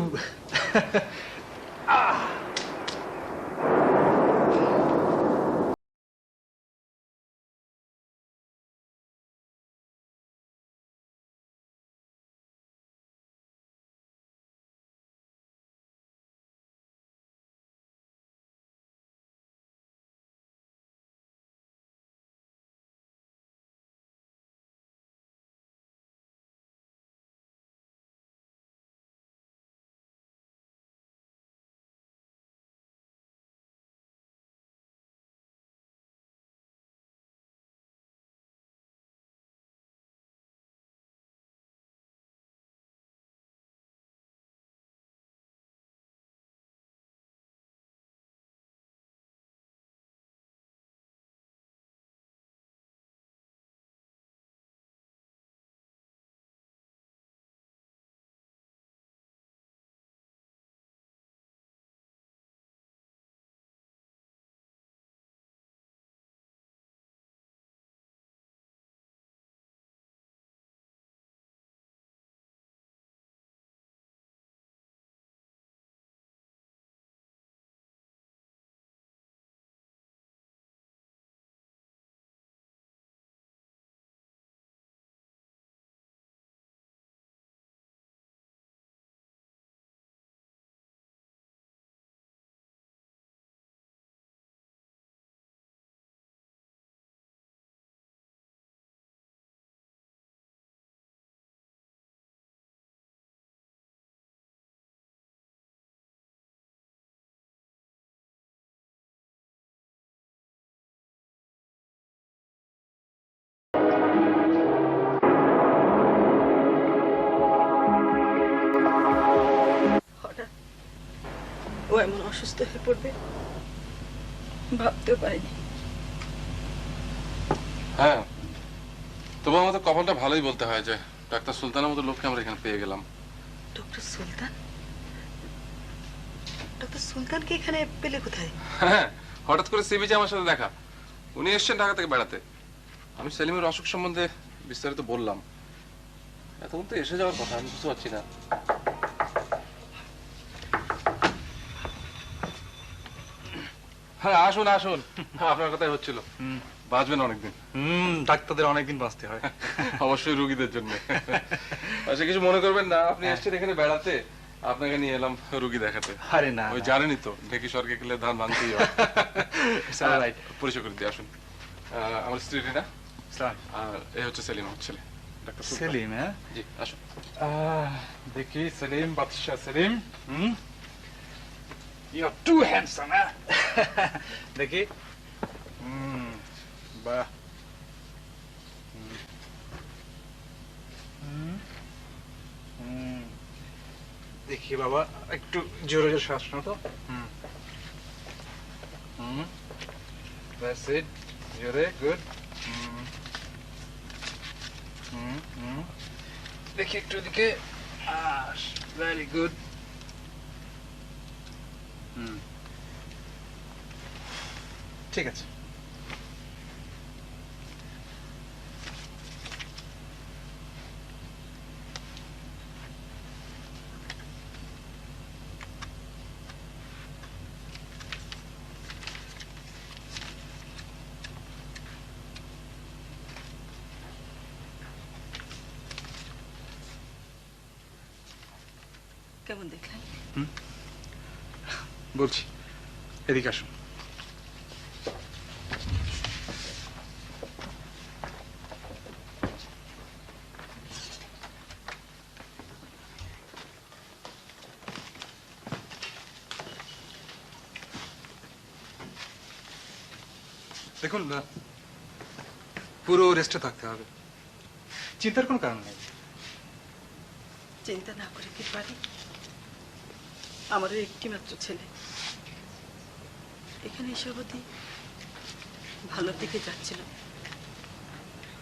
ও এমন অসুস্থ হয়ে পড়বে ভাবতেও পারিনি। হ্যাঁ, তোমার মতো কপালটা ভালোই বলতে হয় যে ডাক্তার সুলতানের মতো লোককে আমরা এখানে পেয়ে গেলাম। ডক্টর সুলতান? ডক্টর সুলতানকে এখানে পেলে কোথায়? হ্যাঁ, হঠাৎ করে সি বিচে আমার সাথে দেখা। উনি এসছেন ঢাকা থেকে বেড়াতে। আমি সেলিমের অসুখ সম্বন্ধে বিস্তারিত বললাম। এতক্ষণ তো এসে যাওয়ার কথা, আমি বুঝতে পারছি না। হ্যাঁ, আসুন আসুন, আপনার কথাই হচ্ছিল। বাঁচবেন অনেকদিন। ডাক্তারদের অনেকদিন বাঁচতে হয়। অবশ্যই রুগীদের জন্য। আচ্ছা, কিছু মনে করবেন না, আপনি এসছেন এখানে বেড়াতে, আপনাকে নিয়ে এলাম রুগী দেখাতে। আরে না, ওই জানেনই তো, ঢেকি সরকে গেলে ধান ভাঙতেই হয়। পরিচয় করে দিয়ে আসুন। আমার স্ত্রী রিনা, আর এই হচ্ছে সেলিম, আমার ছেলে ডাক্তার সুলতান। সেলিম? হ্যাঁ, জি, আসুন। দেখি সেলিম, বাদশাহ Salim. You are too handsome. হ্যাঁ, দেখি। বাহ। দেখি বাবা, একটু জোরে জোরে শ্বাস নাও তো। That's it. জোরে, গুড। দেখি একটু এদিকে। Very good. ঠিক আছে। কেমন দেখলেন? বলছি, এদিকে আসুন। দেখুন, পুরো রেস্টে থাকতে হবে, চিন্তার কোনো কারণ নেই। চিন্তা না করে কি পারি? আমারও একটি মাত্র ছেলে, এখানে এসে অবধি ভালোর দিকে যাচ্ছিল,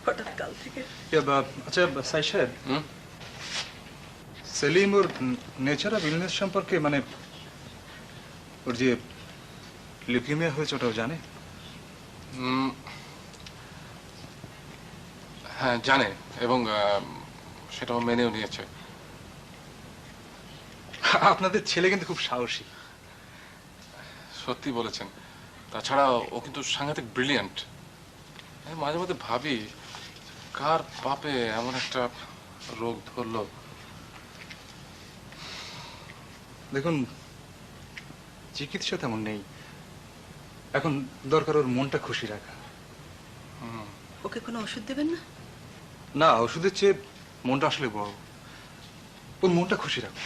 হঠাৎ কাল থেকে। আচ্ছা সাই সাহেব, সেলিম ওর নেচার অফ ইলনেস সম্পর্কে, মানে ওর যে লিউকেমিয়া হয়েছে ওটাও জানে? হ্যাঁ, জানে, এবং সেটাও মেনেও নিয়েছে। আপনাদের ছেলে কিন্তু খুব সাহসী। সত্যি বলেছেন। তাছাড়া ও কিন্তু সাংঘাতিক ব্রিলিয়ান্ট। আমি মাঝে মধ্যে ভাবি, কার পাপে এমন একটা রোগ ধরলো। দেখুন, চিকিৎসা তেমন নেই, এখন দরকার ওর মনটা খুশি রাখা। ওকে কোনো ওষুধ দেবেন না? না, ওষুধের চেয়ে মনটা আসলে বড়। ওর মনটা খুশি রাখো।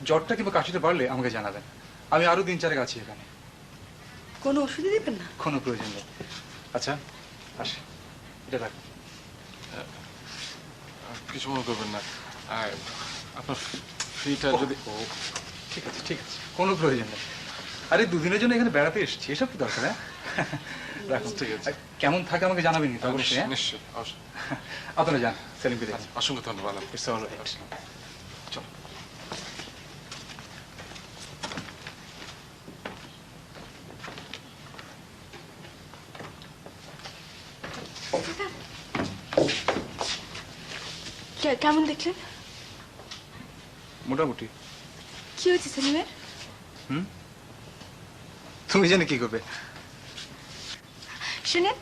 জ্বরটা কিংবা কাশিটা বাড়লে আমাকে জানাবেন, আমি আরো 3-4 আছি এখানে। কোনো ওষুধই দেবেন না? কোনো প্রয়োজন নেই। আচ্ছা, আসি, এটা রাখুন। কিছু মনে করবেন না, আপনার ফিটা যদি। ঠিক আছে, ঠিক আছে, কোনো প্রয়োজন নেই। আরে 2 দিনের জন্য এখানে বেড়াতে এসেছি, এসব কি দরকার? হ্যাঁ, রাখুন। ঠিক আছে, কেমন থাকে আমাকে জানাবেন। অবশ্যই, নিশ্চয়ই, অবশ্যই। আপনারা যান, সেলিমকে দেখুন। অসংখ্য ধন্যবাদ। চলো। কেমন দেখলেন? মোটামুটি। কি হয়েছে সেলিমের? তুমি জানি কি করবে। শুনেন,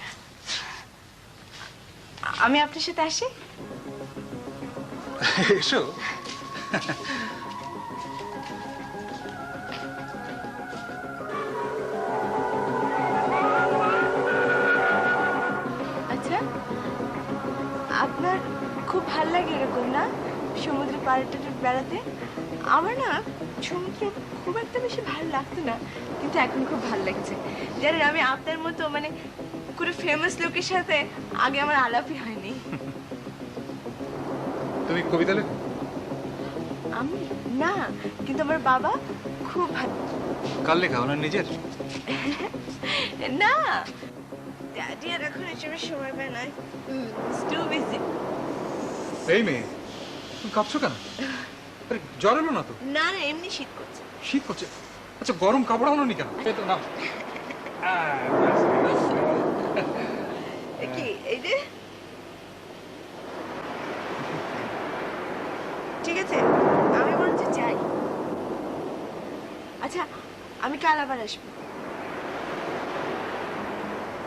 আমি আপনার সাথে আসি। এসো। আচ্ছা, আপনার খুব ভালো লাগে এরকম না, সমুদ্র পাড়ে বেড়াতে? আমার না সমুদ্র খুব একটা বেশি ভালো লাগতো না, কিন্তু এখন খুব ভালো লাগছে। জানেন, আমি আপনার মতো মানে কোনো ফেমাস লোকের সাথে আগে আমার আলাপই হয়নি। তুমি কবিতা লেখো? আমি না, কিন্তু আমার বাবা খুব ভালো। কার লেখা? ওনার নিজের? না, ড্যাডি আর এখন এসবের সময় পায় না, টু বিজি। এই মেয়ে, তুমি কাঁপছো কেন? আরে জ্বর এলো না তো? না না, এমনি শীত করছে। শীত করছে? আচ্ছা গরম কাপড় আনোনি কেন? এই তো না। কি এই যে, ঠিক আছে আমি বরঞ্চ যাই। আচ্ছা আমি কাল আবার আসবো।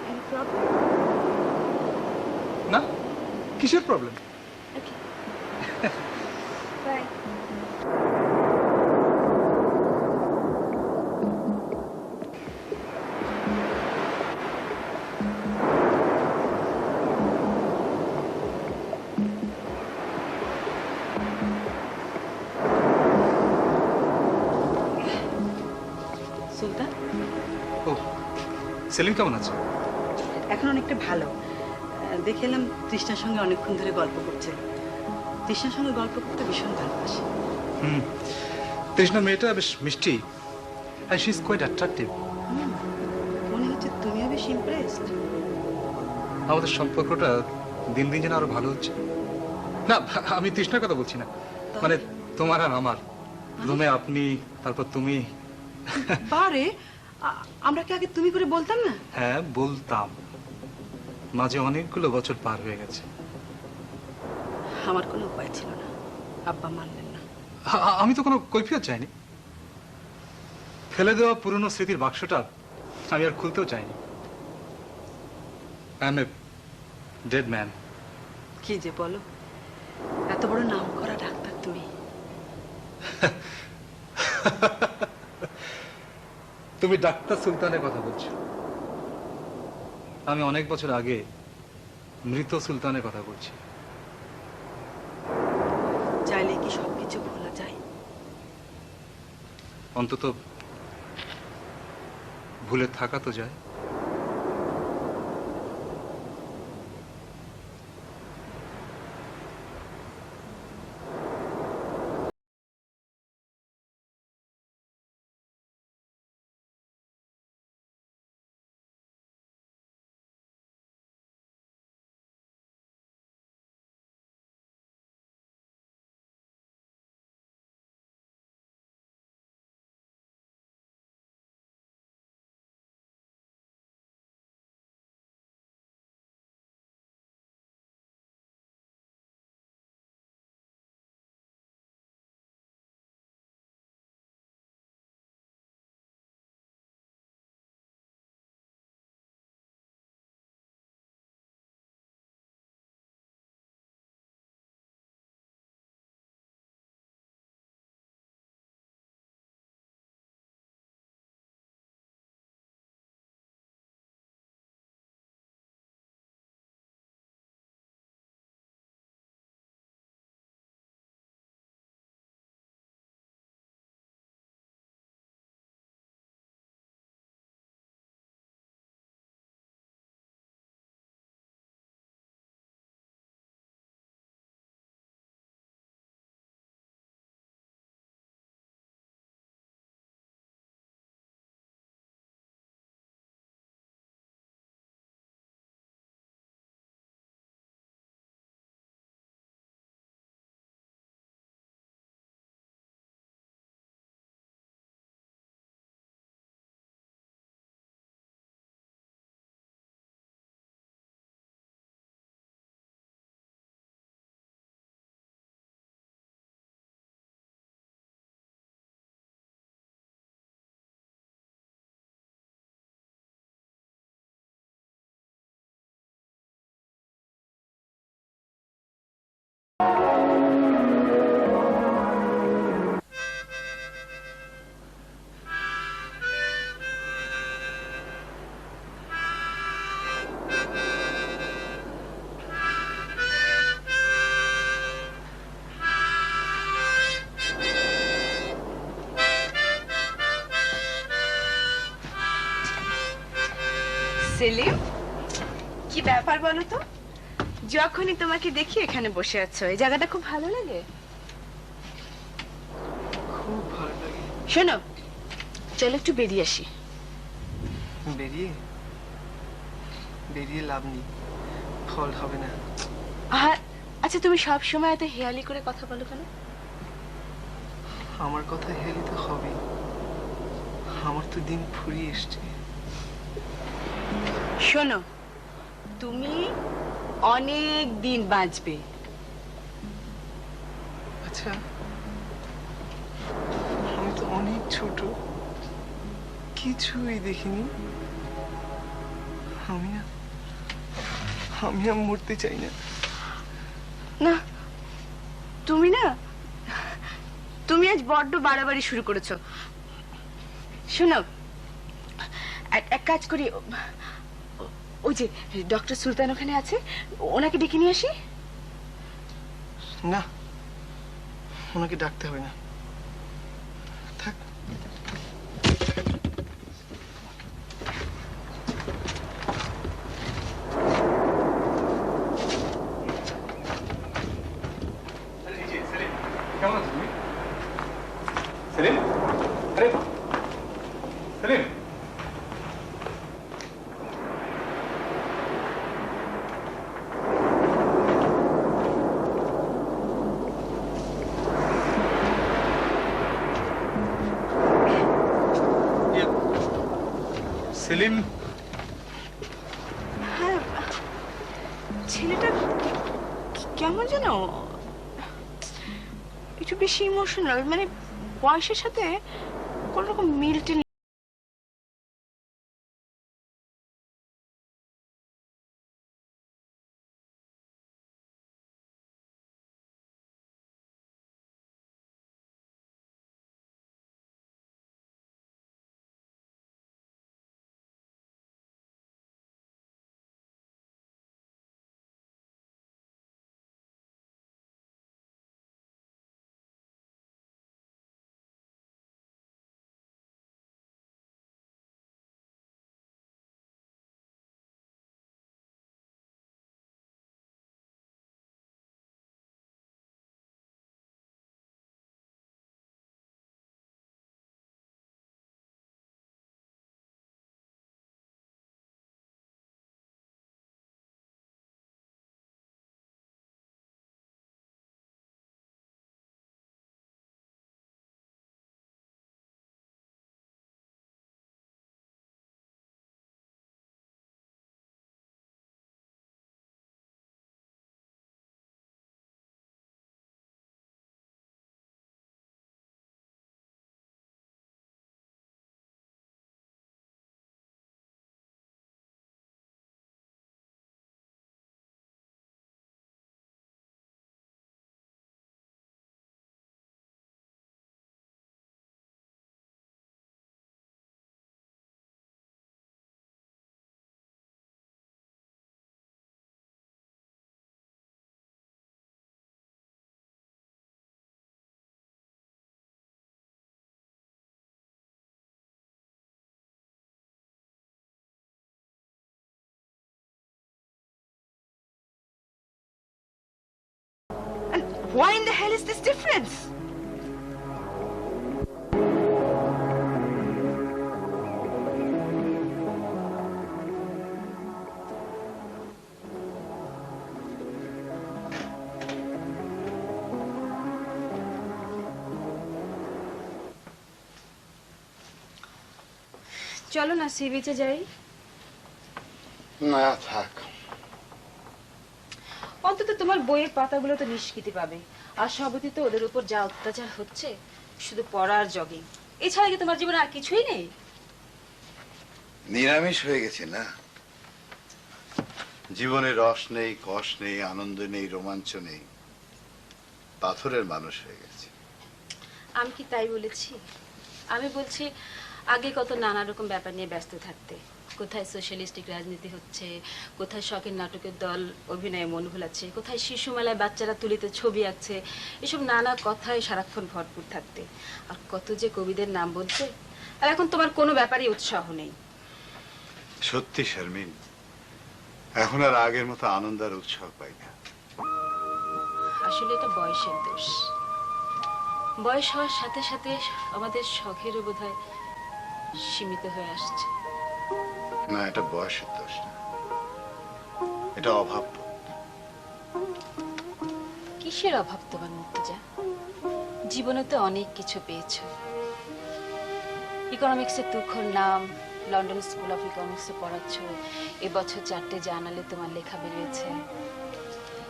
Any problem? না, কিসের প্রবলেম? Okay. Bye. সুলতান, ও, সেলিম কেমন আছে? এখন অনেকটা ভালো। দেখে এলাম তৃষ্ণার সঙ্গে অনেকক্ষণ ধরে গল্প করছে। তৃষ্ণার সঙ্গে গল্প করতে ভীষণ ভালোবাসে। তৃষ্ণা মেয়েটা বেশ মিষ্টি, and she is quite attractive. মনে হচ্ছে তুমিও বেশ ইমপ্রেসড। আমাদের সম্পর্কটা দিন দিন যেন আরো ভালো হচ্ছে। না, আমি তৃষ্ণার কথা বলছি না, মানে তোমার আর আমার। প্রথমে আপনি, তারপর তুমি। বারে, আমরা কি আগে তুমি করে বলতাম না? হ্যাঁ বলতাম, মাঝে অনেকগুলো বছর পার হয়ে গেছে। আমার কোনো উপায় ছিল না, আব্বা মানলেন না। আমি তো কোনো কৈফিয়ত চাইনি। ফেলে দেওয়া পুরনো স্মৃতির বাক্সটা আমি আর খুলতেও চাইনি। I M a dead man. কি যে বলো, এত বড় নাম করা ডাক্তার তুমি। তুমি ডাক্তার সুলতানের কথা বলছো, আমি অনেক বছর আগে মৃত সুলতানের কথা বলছি। চাইলে কি সবকিছু ভোলা যায়? অন্তত ভুলে থাকা তো যায়। সেলিম, কি ব্যাপার বলো তো? যখনই তোমাকে দেখি এখানে বসে আছো, এই জায়গাটা খুব ভালো লাগে। খুব ভালো লাগে। শোনো, চলো একটু বেরিয়ে আসি। বেরিয়ে বেরিয়ে লাভ নেই, ফল হবে না। আর আচ্ছা, তুমি সব সময় এত হেয়ালি করে কথা বলো কেন? আমার কথা হেলি তো হবেই, আমার তো দিন ফুরিয়ে এসছে। শোনো, তুমি অনেক দিন বাঁচবে। আচ্ছা, আমি তো অনেক ছোট, কিছুই দেখিনি। আমি আর মরতে চাই না। না, তুমি আজ বড্ড বাড়াবাড়ি শুরু করেছো। শোনো, এক কাজ করি, ওই যে ডক্টর সুলতান ওখানে আছে, ওনাকে ডেকে নিয়ে আসি। না, ওনাকে ডাকতে হবে না, থাক। কেমন আছো তুমি? সেলিম, আরে সেলিম, সেলিম। হ্যাঁ, ছেলেটা কেমন যেন একটু বেশি ইমোশনাল, মানে বয়সের সাথে কোন রকম মিল till. Why in the hell is this difference? চলো না সি বিচে যাই। না থাক, অন্তত তোমার বইয়ের পাতাগুলো তো নিষ্কৃতি পাবে। আর সবই তো ওদের উপর যা অত্যাচার হচ্ছে, শুধু পড়া আর জগিং, এছাড়া কি তোমার জীবনে আর কিছুই নেই? নিরামিষ হয়ে গেছে না, জীবনে রস নেই, কষ নেই, আনন্দ নেই, রোমাঞ্চ নেই, পাথরের মানুষ হয়ে গেছে। আমি কি তাই বলেছি? আমি বলছি আগে কত নানা রকম ব্যাপার নিয়ে ব্যস্ত থাকতে, কোথায় সোশ্যালিস্টিক রাজনীতি হচ্ছে, কোথায় শখের নাটকের দল অভিনয়ে মন ভোলাচ্ছে, কোথায় শিশু মেলায় বাচ্চারা তুলিতে ছবি আঁকছে, এসব নানা কথায় সারাক্ষণ ভরপুর থাকতে, আর কত যে কবিদের নাম বলছে। আর এখন তোমার কোনো ব্যাপারই উৎসাহ নেই। সত্যি শারমিন, এখন আর আগের মতো আনন্দ আর উৎসাহ পাই না। আসলে এটা বয়সের দোষ। বয়স হওয়ার সাথে সাথে আমাদের শখেরও বোধহয় সীমিত হয়ে আসছে। না, এটা বয়সের দোষ না, এটা অভাব। কিসের অভাব তোমার মুর্তজা? জীবনে তো অনেক কিছু পেয়েছো। ইকোনমিক্সে তুখোর নাম, লন্ডন স্কুল অফ ইকোনমিক্সে পড়াচ্ছ, এবছর 4টে জার্নালে তোমার লেখা বেরিয়েছে।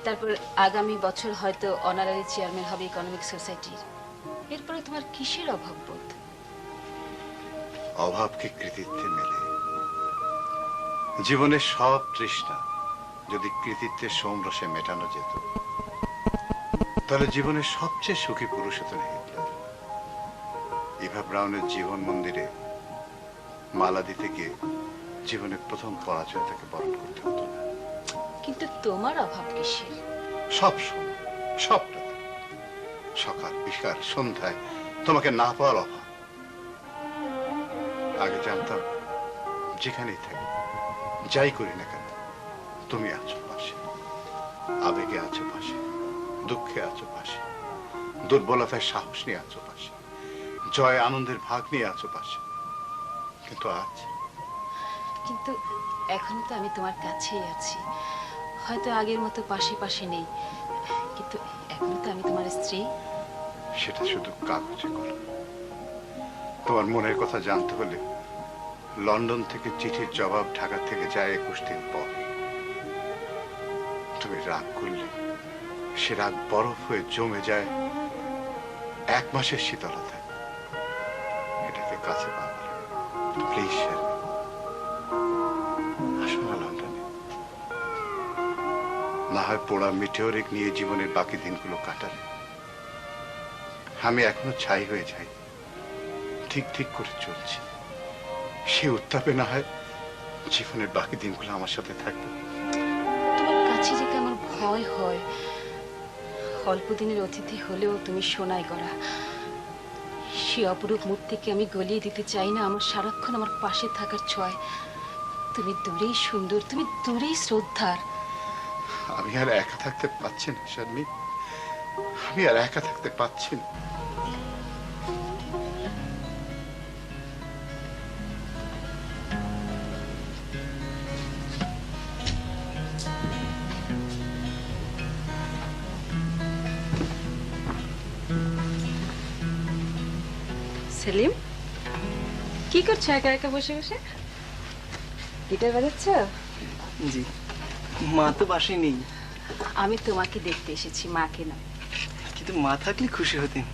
তারপর আগামী বছর হয়তো অনারারি চেয়ারম্যান হবে ইকোনমিক সোসাইটির। এরপরে তোমার কিসের অভাব বোধ? অভাবকে কৃতিত্বে মেলে। জীবনের সব তৃষ্ণা যদি কৃতিত্বের সোমরসে মেটানো যেত, তাহলে জীবনের সবচেয়ে সুখী পুরুষ হতেন হিটলার। ইভা ব্রাউনের জীবন মন্দিরে মালা দিতে গিয়ে জীবনের প্রথম পরাজয় তাকে বরণ করতে হতো না। কিন্তু তোমার অভাব কিসের? সব সময়, সবটা, সকাল বিকাল সন্ধ্যায় তোমাকে না পাওয়ার অভাব। আগে জানতাম যেখানেই থাকি, যাই করি না কেন, তুমি আছো পাশে। আবেগে আছো পাশে, দুঃখে আছো পাশে, দুর্বলতায় সাহস নিয়ে আছো পাশে, জয় আনন্দের ভাগ নিয়ে আছো পাশে। কিন্তু আজ, কিন্তু এখনো তো আমি তোমার কাছেই আছি। হয়তো আগের মতো পাশে পাশে নেই, কিন্তু এখনো তো আমি তোমার স্ত্রী। সেটা শুধু কাগজে কলম। তোমার মনের কথা জানতে হলে লন্ডন থেকে চিঠির জবাব ঢাকা থেকে যায় 21 দিন পর। তুমি রাগ করলে সে রাগ বরফ হয়ে জমে যায় 1 মাসের শীতলতায়। এটাকে কাছে পাওয়া প্লিজ আসো না লন্ডনে। না হয় পোড়া মিটেওরিক নিয়ে জীবনের বাকি দিনগুলো কাটালে। আমি এখনো ছাই হয়ে যাই, ঠিক ঠিক করে চলছি। সে উত্তাপে না হয় জীবনের বাকি দিনগুলো আমার সাথে থাকবে। তোমার কাছে যেতে আমার ভয় হয়। অল্প দিনের অতিথি হলেও তুমি সোনায় গড়া। সে অপরূপ মূর্তিকে আমি গলিয়ে দিতে চাই না আমার সারাক্ষণ আমার পাশে থাকার ছয়। তুমি দূরেই সুন্দর, তুমি দূরেই শ্রদ্ধার। আমি আর একা থাকতে পারছি না শারমিন, আমি আর একা থাকতে পারছি না। সেলিম, কি করছো একা একা বসে বসে? গিটার বাজাচ্ছ? জি, মা তো বাসায় নেই। আমি তোমাকে দেখতে এসেছি, মাকে নয়। কিন্তু মা থাকলে খুশি হতেন।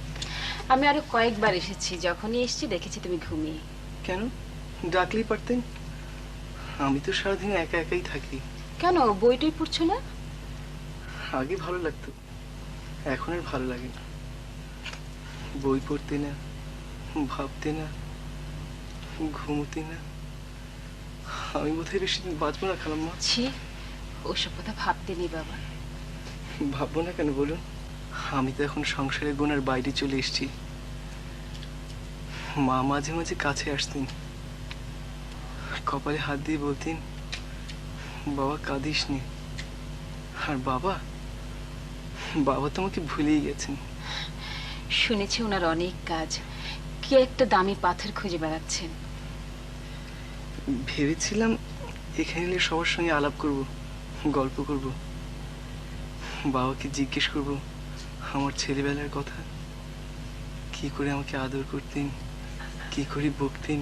আমি আরো কয়েকবার এসেছি, যখনই এসেছি দেখেছি তুমি ঘুমিয়ে। কেন, ডাকলেই পারতেন। আমি তো সারাদিন একা একাই থাকি। কেন বইটই পড়ছো না? আগে ভালো লাগতো, এখন আর ভালো লাগে না। বই পড়তে না, ভাবতে না, ঘুমোতে না। আমি বোধহয় বেশি দিন বাঁচবো না খালাম্মা। ছি, ওসব কথা ভাবতে নেই বাবা। ভাববো না কেন বলুন? আমি তো এখন সংসারের গোনার বাইরে চলে এসেছি। মা মাঝে মাঝে কাছে আসতেন, কপালে হাত দিয়ে বলতেন, বাবা কাঁদিস নে। আর বাবা বাবা তোমাকে ভুলেই গেছেন। শুনেছি ওনার অনেক কাজ, কি একটা দামি পাথর খুঁজে বেড়াচ্ছেন। ভেবেছিলাম এখানে এলে সবার সঙ্গে আলাপ করব, গল্প করব, বাবাকে জিজ্ঞেস করব আমার ছেলেবেলার কথা, কি করে আমাকে আদর করতেন, কি করে বকতেন।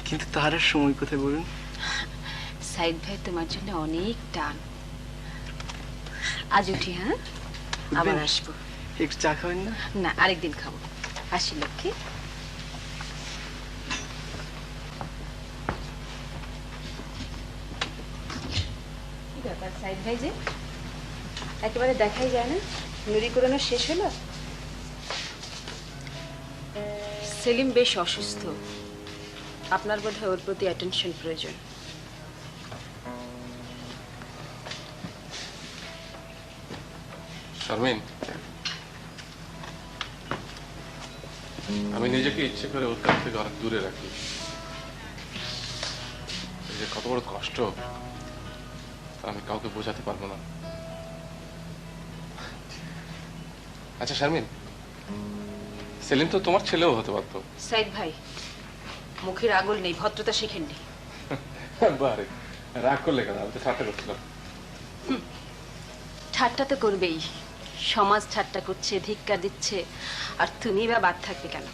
কিন্তু তার আর সময় কোথায় বলুন? সাইদ ভাই তোমার জন্য অনেক টান। আজ উঠি, হ্যাঁ, আবার উঠবেন? আসবো। একটু চা খাবেন না? না, আরেকদিন খাবো। আসি লক্ষ্মী। কি ব্যাপার সাইদ ভাই, যে একেবারে দেখাই যায় না? নুরি কুরানো শেষ হলো? সেলিম বেশ অসুস্থ, আপনার বোধহয় ওর প্রতি অ্যাটেনশন প্রয়োজন। শারমিন, আমি নিজেকে ইচ্ছে করে ওর কাছ থেকে অনেক দূরে রাখি। এই যে কত বড় কষ্ট আমি কাউকে বোঝাতে পারবো না। আচ্ছা শারমিন, সেলিম তো তোমার ছেলেও হতে পারতো। সাইদ ভাই, মুখের আগল নেই, ভদ্রতা শেখেননি। বারে রাগ করলে কেন? আমি তো ঠাট্টা করছিলাম। ঠাট্টা তো করবেই, সমাজ ঠাট্টা করছে, ধিক্কার দিচ্ছে, আর তুমি বা বাদ থাকবে কেন?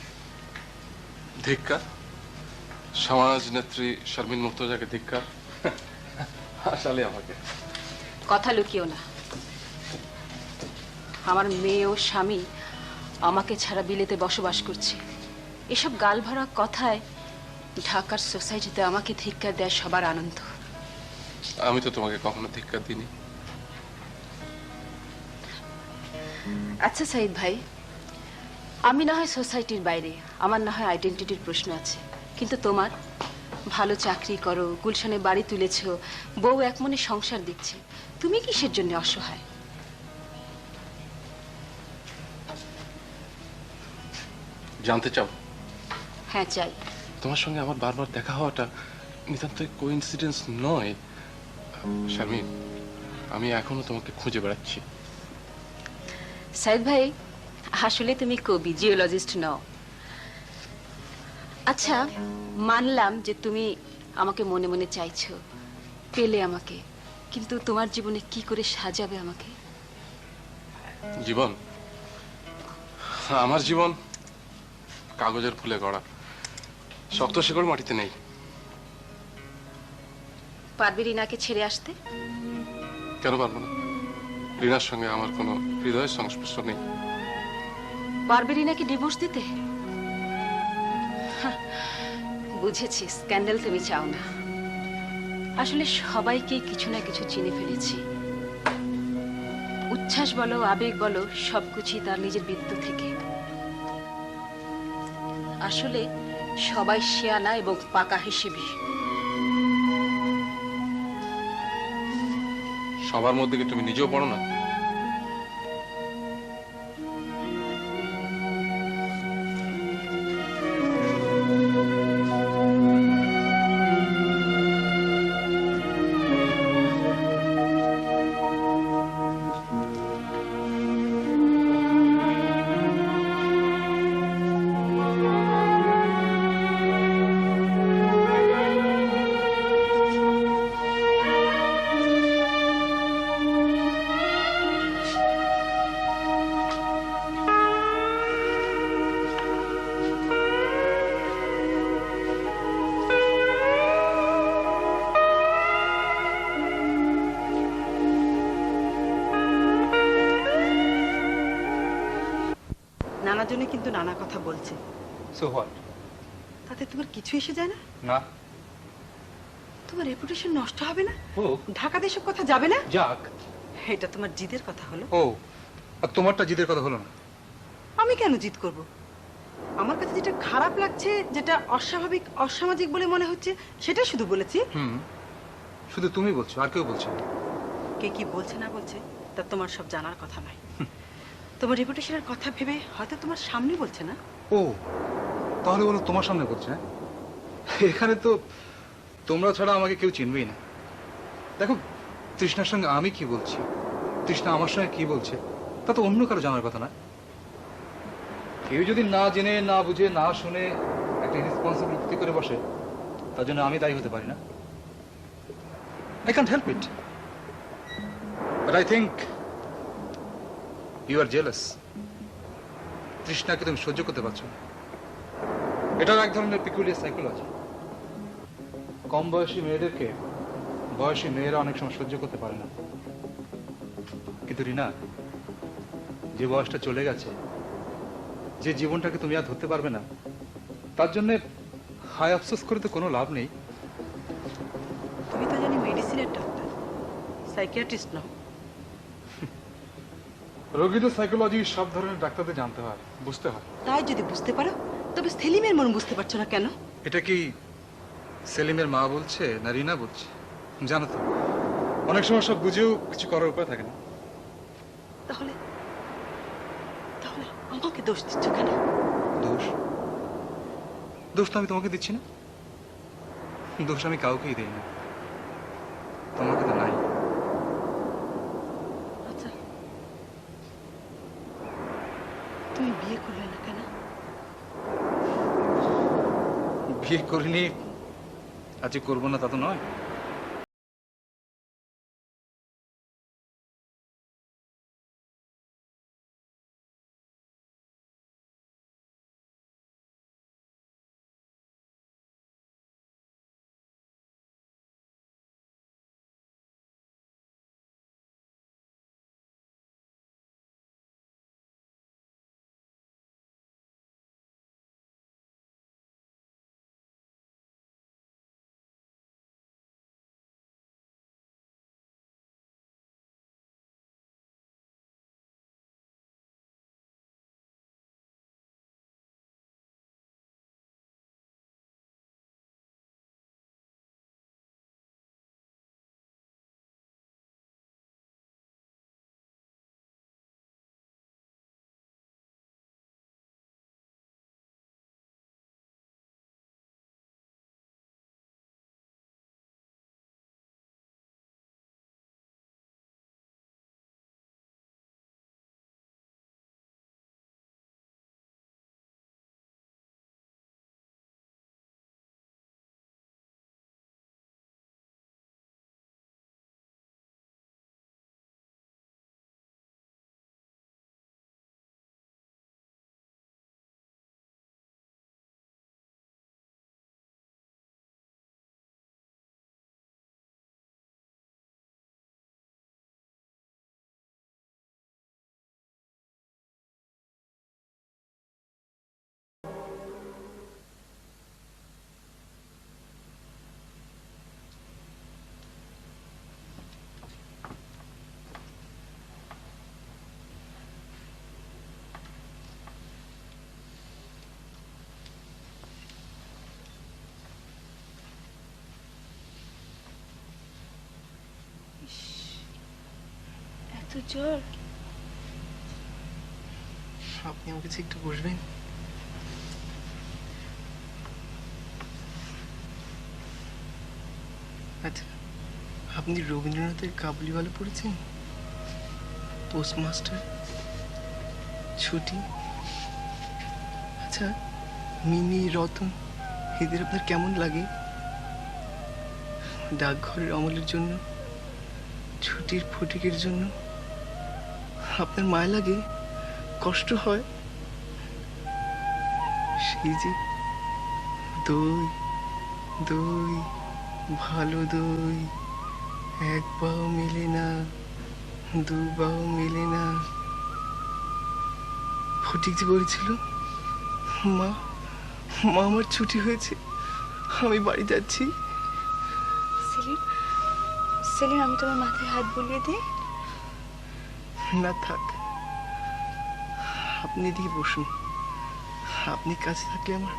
ধিক্কার? সমাজ নেত্রী শারমিন মুর্তজাকে ধিক্কার? আসলে আমাকে কথা লুকিও না। আমার মেয়ে ও স্বামী আমাকে ছাড়া বিলেতে বসবাস করছে। এসব গাল ভরা কথায় ঢাকার সোসাইটিতে আমাকে ধিক্কার দেয় সবার আনন্দ। আমি তো তোমাকে কখনো ধিক্কার দিইনি। আচ্ছা সাইদ ভাই, আমি না হয় সোসাইটির বাইরে, আমার না হয় আইডেন্টিটির প্রশ্ন আছে, কিন্তু তোমার ভালো চাকরি করো, গুলশানে বাড়ি তুলেছো, বউ এক মনে সংসার দিচ্ছে, তুমি কিসের জন্য অসহায়? জানতে চাও? হ্যাঁ চাই। তোমার সঙ্গে আমার বারবার দেখা হওয়াটা নিতান্ত কোইন্সিডেন্স নয় শারমিন। আমি এখনো তোমাকে খুঁজে বেড়াচ্ছি। সাইদ ভাই, আসলে তুমি কবি, জিওলজিস্ট নও। আচ্ছা, মানলাম যে তুমি আমাকে মনে মনে চাইছো, পেলে আমাকে, কিন্তু তোমার জীবনে কি করে সাজাবে আমাকে? জীবন? আমার জীবন কাগজের ফুলে গড়া, শক্ত শিকড় মাটিতে নেই। পারবে রিনাকে ছেড়ে আসতে? কেন পারবো না? রিনার সঙ্গে আমার কোনো হৃদয়ের সংস্পর্শ নেই। পারবে রিনাকে ডিভোর্স দিতে? হাহ, বুঝেছি, স্ক্যান্ডাল তুমি চাও না। আসলে সবাইকে কিছু না কিছু চিনে ফেলেছি। উচ্ছ্বাস বলো, আবেগ বলো, সবকিছুই তার নিজের বৃত্ত থেকে। আসলে সবাই শিয়ানা এবং পাকা হিসেবে। সবার মধ্যে কি তুমি নিজেও পড়ো না? নানা জনে কিন্তু নানা কথা বলছে, সো হোয়াট? তাতে তোমার কিছু এসে যায় না? না। তোমার রেপুটেশন নষ্ট হবে না? ও ঢাকাতে এসব কথা যাবে না? যাক। এটা তোমার জিদের কথা হলো। ও, আর তোমারটা জিদের কথা হলো না? আমি কেন জিদ করব? আমার কাছে যেটা খারাপ লাগছে, যেটা অস্বাভাবিক, অসামাজিক বলে মনে হচ্ছে, সেটাই শুধু বলেছি। শুধু তুমি বলছো, আর কেউ বলছো না? কে কি বলছে না বলছে তা তোমার সব জানার কথা নয়। তোমার রেপুটেশনের কথা ভেবে হয়তো তোমার সামনে বলছে না। ও, তাহলে বলো তোমার সামনে বলছে? হ্যাঁ, এখানে তো তোমরা ছাড়া আমাকে কেউ চিনবেই না। দেখো, তৃষ্ণার সঙ্গে আমি কি বলছি, তৃষ্ণা আমার সঙ্গে কি বলছে, তা তো অন্য কারো জানার কথা না। কেউ যদি না জেনে, না বুঝে, না শুনে একটা ইরেসপন্সিবল উক্তি করে বসে, তার জন্য আমি দায়ী হতে পারি না। I can't help it. But I think you are jealous. তৃষ্ণাকে তুমি সহ্য করতে পারছো না। এটাও এক ধরনের পিকুলিয়ার সাইকোলজি। কম বয়সী মেয়েদেরকে বয়সী মেয়েরা অনেক সময় সহ্য করতে পারে না, কিন্তু রিনা, যে বয়সটা চলে গেছে, যে জীবনটাকে তুমি আর ধরতে পারবে না, তার জন্য হায় আফসোস করে তো কোনো লাভ নেই। তুমি তো জানি মেডিসিনের ডাক্তার, সাইকিয়াট্রিস্ট নও। রোগীদের সাইকোলজি সব ধরনের ডাক্তারদের জানতে হয়, বুঝতে হয়। তাই যদি বুঝতে পারো, তবে সেলিমের মন বুঝতে পারছো না কেন? এটা কি সেলিমের মা বলছে না রিনা বলছে? জানো তো, অনেক সময় সব বুঝেও কিছু করার উপায় থাকে না। তাহলে তাহলে আমাকে দোষ দিচ্ছ কেন? দোষ? দোষ তো আমি তোমাকে দিচ্ছি না। দোষ আমি কাউকেই দিই না, তোমাকে তো নাই। আচ্ছা, তুমি বিয়ে করলে না কেন? বিয়ে করিনি, আজকে করবো না তা তো নয়। এত জ্বর। আপনি আমার কাছে একটু বসবেন? আচ্ছা, আপনি রবীন্দ্রনাথের কাবুলিওয়ালা পড়েছেন? পোস্টমাস্টার, ছুটি। আচ্ছা, মিনি, রতন এদের আপনার কেমন লাগে? ডাকঘরের অমলের জন্য, ছুটির ফটিকের জন্য আপনার মায়া লাগে, কষ্ট হয়? সেই যে দই, দই, ভালো দই, এক পাও মেলে না, দু পাও মেলে না। ফটিক যে বলেছিল, মা মা আমার ছুটি হয়েছে, আমি বাড়ি যাচ্ছি। সেলিম, সেলিম, আমি তোমার মাথায় হাত বুলিয়ে দিই? না থাক, আপনি এদিকে বসুন। আপনি কাছে থাকলে আমার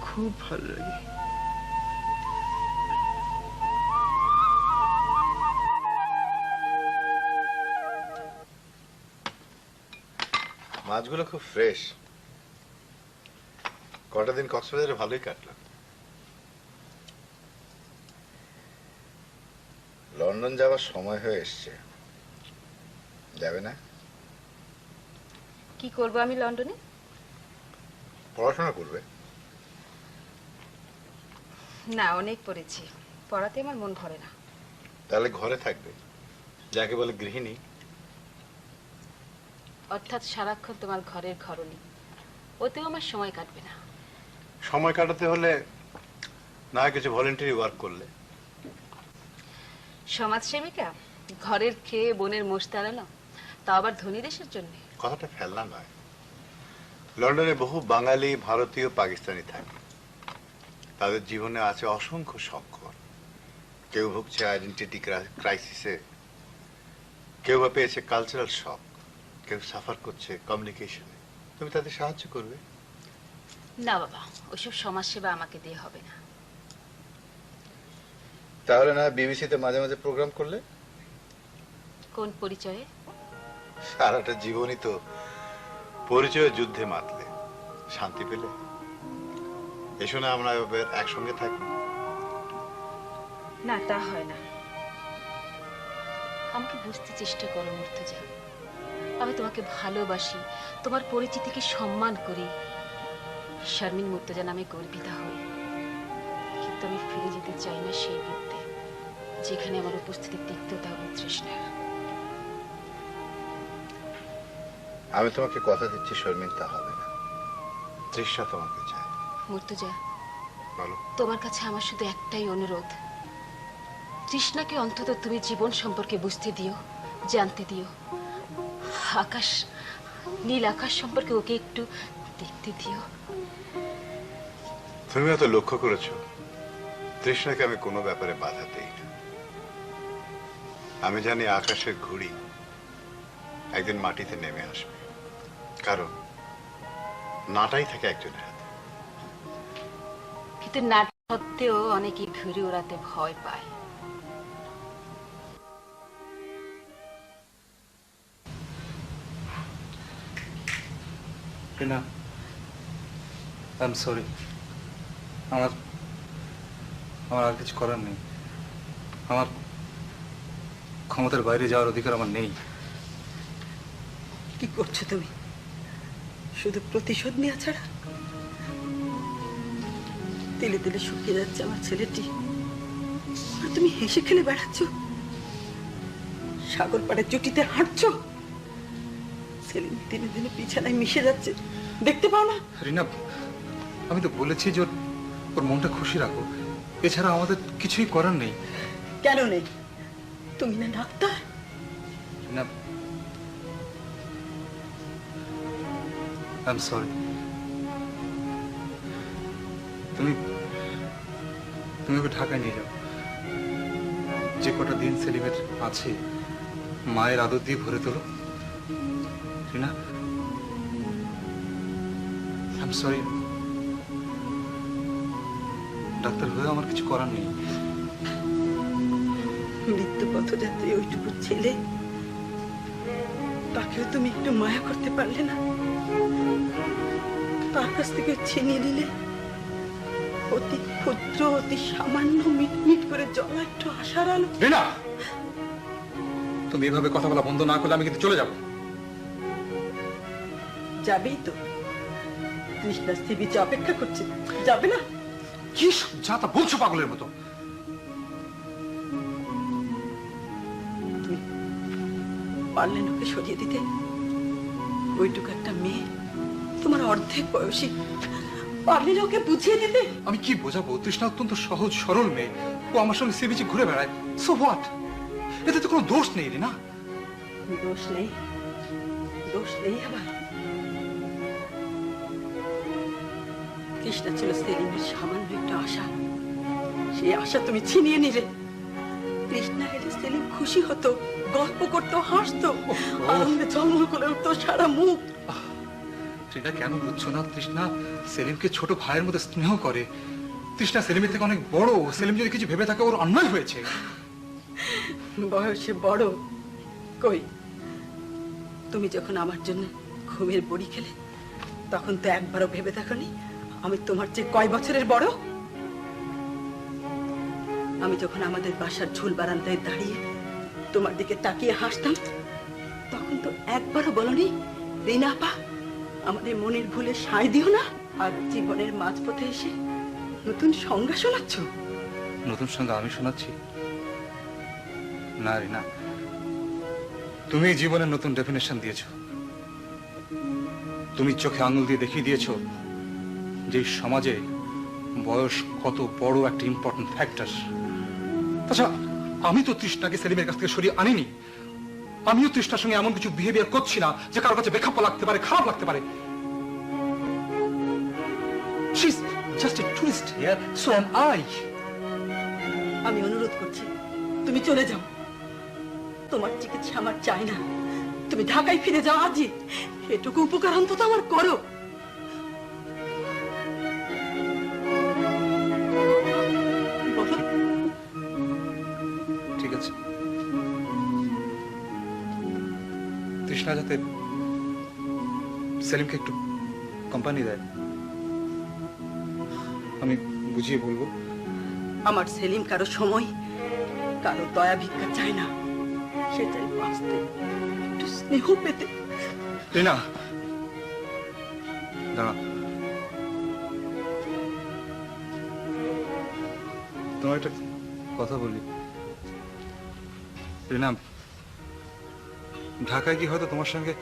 খুব ভালো লাগে। মাছগুলো খুব ফ্রেশ। কটা দিন কক্সবাজারে ভালোই কাটলো। লন্ডন যাওয়ার সময় হয়ে এসছে, যাবে না? কি করব আমি লন্ডনে? পড়াশোনা করবে? না, অনেক পড়েছি, পড়াতে আমার মন ভরে না। তাহলে ঘরে থাকবে, যাকে বলে গৃহিণী। অর্থাৎ সারাক্ষণ তোমার ঘরের ঘরণী, ওতেও আমার সময় কাটবে না। সময় কাটাতে হলে না হয় কিছু ভলেন্টারি ওয়ার্ক করলে। সমাজসেবিকা, ঘরের খেয়ে বোনের মোষ তাড়ানো, তা আবার ধনী দেশের জন্য। কথাটা ফেলনা নয়। লন্ডনে বহু বাঙালি, ভারতীয়, পাকিস্তানি থাকে। তাদের জীবনে আছে অসংখ্য সংকট। কেউ ভুগছে আইডেন্টিটি ক্রাইসিসে, কেউ বা পেয়েছে কালচারাল শক, কেউ সাফার করছে কমিউনিকেশনে। তুমি তাদের সাহায্য করবে? না বাবা, ওইসব সমাজসেবা আমাকে দিয়ে হবে না। তাহলে না বিবিসিতে মাঝে মাঝে প্রোগ্রাম করলে? কোন পরিচয়ে? সারাটা জীবনই তো পরিচয় যুদ্ধে মাতলে, শান্তি পেলে। এসো না আমরা এবার একসঙ্গে থাকি। না, তা হয় না। আমাকে বুঝতে চেষ্টা করো মুর্তজা, আমি তোমাকে ভালোবাসি, তোমার পরিচিতিকে সম্মান করি, শারমিন মুর্তজা নামে গর্বিতা হই। হয়তো আমি ফিরে যেতে চাই না সেই বৃত্তে, যেখানে আমার উপস্থিতি তিক্ততা ও তৃষ্ণা। আমি তোমাকে কথা দিচ্ছি শর্মিন, তা হবে না। তৃষ্ণা তোমাকে চায়। মুর্তজা, বলো। তোমার কাছে আমার শুধু একটাই অনুরোধ, তৃষ্ণাকে অন্তত তুমি জীবন সম্পর্কে বুঝতে দিও, জানতে দিও। আকাশ, নীল আকাশ সম্পর্কে ওকে একটু দেখতে দিও। তুমি এত লক্ষ্য করেছো তৃষ্ণাকে আমি কোনো ব্যাপারে বাধা দেই না। আমি জানি আকাশের ঘুড়ি একদিন মাটিতে নেমে আসবে, কারণ নাটাই থাকে একজনের হাতে। কিন্তু না সত্ত্বেও অনেকেই ঘুরে ওড়াতে ভয় পায়। রিনা, আই এম সরি। আমার আর কিছু করার নেই। আমার ক্ষমতার বাইরে যাওয়ার অধিকার আমার নেই। কি করছো তুমি? শুধু প্রতিশোধ নেওয়া ছাড়া? তিলে তিলে শুকিয়ে যাচ্ছে আমার ছেলেটি, আর তুমি হেসে খেলে বেড়াচ্ছ। সাগর পাড়ে জুটিতে হাঁটছো, সেলিম দিনে দিনে বিছানায় মিশে যাচ্ছে, দেখতে পাও না? রিনা, আমি তো বলেছি যে ওর মনটা খুশি রাখো, এছাড়া আমাদের কিছুই করার নেই। কেন নেই? তুমি না doctor? Rina, I am sorry. তুমি ওকে ঢাকায় নিয়ে যাও। যে কটা দিন সেলিমের আছে মায়ের আদর দিয়ে ভরে তোলো। রিনা, আই এম সরি। ডাক্তার হয়ে আমার কিছু করার নেই। মৃত্যু পথযাত্রী ওইটুকু ছেলে, তাকেও তুমি একটু মায়া করতে পারলে না? তার কাছ থেকে ছিনিয়ে নিলে অতি ক্ষুদ্র, অতি সামান্য মিটমিট করে জ্বলা একটু আশার আলো। রিনা, তুমি এভাবে কথা বলা বন্ধ না করলে আমি কিন্তু চলে যাব। যাবেই তো, তৃষ্ণা সি বিচে অপেক্ষা করছে, যাবে না? কি যা তা বলছো পাগলের মতো। তুমি পারলেন ওকে সরিয়ে দিতে? ওইটুকু একটা মেয়ে, তোমার অর্ধেক বয়সী, পারলেন ওকে বুঝিয়ে দিতে? আমি কি বোঝাবো? তৃষ্ণা অত্যন্ত সহজ সরল মেয়ে, ও আমার সঙ্গে সে বিচে ঘুরে বেড়ায়। So what? এতে তো কোনো দোষ নেই রে। না, দোষ নেই? দোষ নেই আবার? তৃষ্ণা ছিল সেলিমের সামান্য একটা আশা, সেই আশা তুমি ছিনিয়ে নিলে। তৃষ্ণা এলে সেলিম খুশি হতো, গল্প করতো, হাসতো, আনন্দে ঝলমল করে উঠতো সারা মুখ। সেটা কেন বুঝছো না? তৃষ্ণা সেলিমকে ছোট ভাইয়ের মতো স্নেহ করে। তৃষ্ণা সেলিমের থেকে অনেক বড়। সেলিম যদি কিছু ভেবে থাকে ওর অন্যায় হয়েছে। বয়সে বড় কই? তুমি যখন আমার জন্য ঘুমের বড়ি খেলে, তখন তো একবারও ভেবে দেখোনি আমি তোমার চেয়ে কয় বছরের বড়? আমি যখন আমাদের বাসার ঝুল বারান্দায় দাঁড়িয়ে তোমার দিকে তাকিয়ে হাসতাম, তখন তো একবারও বলনি রিনা আপা আমাদের মনের ভুলে সায় দিও না। আর জীবনের মাঝপথে এসে নতুন সংজ্ঞা শোনাচ্ছ। নতুন সংজ্ঞা আমি শোনাচ্ছি? না রিনা, তুমি জীবনের নতুন ডেফিনেশন দিয়েছো। তুমি চোখে আঙুল দিয়ে দেখিয়ে দিয়েছো যে সমাজে বয়স কত বড় একটা ইম্পর্টেন্ট ফ্যাক্টর। আচ্ছা, আমি তো তৃষ্ণাকে সেলিমের কাছ থেকে সরিয়ে আনিনি। আমিও তৃষ্ণার সঙ্গে এমন কিছু বিহেভিয়ার করছি না যে কারোর কাছে বেখাপ্পা লাগতে পারে, খারাপ লাগতে পারে। She's just a tourist here, so am I. আমি অনুরোধ করছি তুমি চলে যাও। তোমার চিকিৎসা আমার চাই না। তুমি ঢাকায় ফিরে যাও আজই। এটুকু উপকার অন্তত আমার করো। বলো। ঠিক আছে, তৃষ্ণা যাতে সেলিমকে একটু কোম্পানি দেয় আমি বুঝিয়ে বলবো। আমার সেলিম কারো সময়, কারো দয়া ভিক্ষা চায় না। সে চাই বাঁচতে, একটু স্নেহ পেতে। রিনা, দাঁড়া। তোমার একটা কথা বলি রিনা, ঢাকায় কি হয়তো তোমার সঙ্গে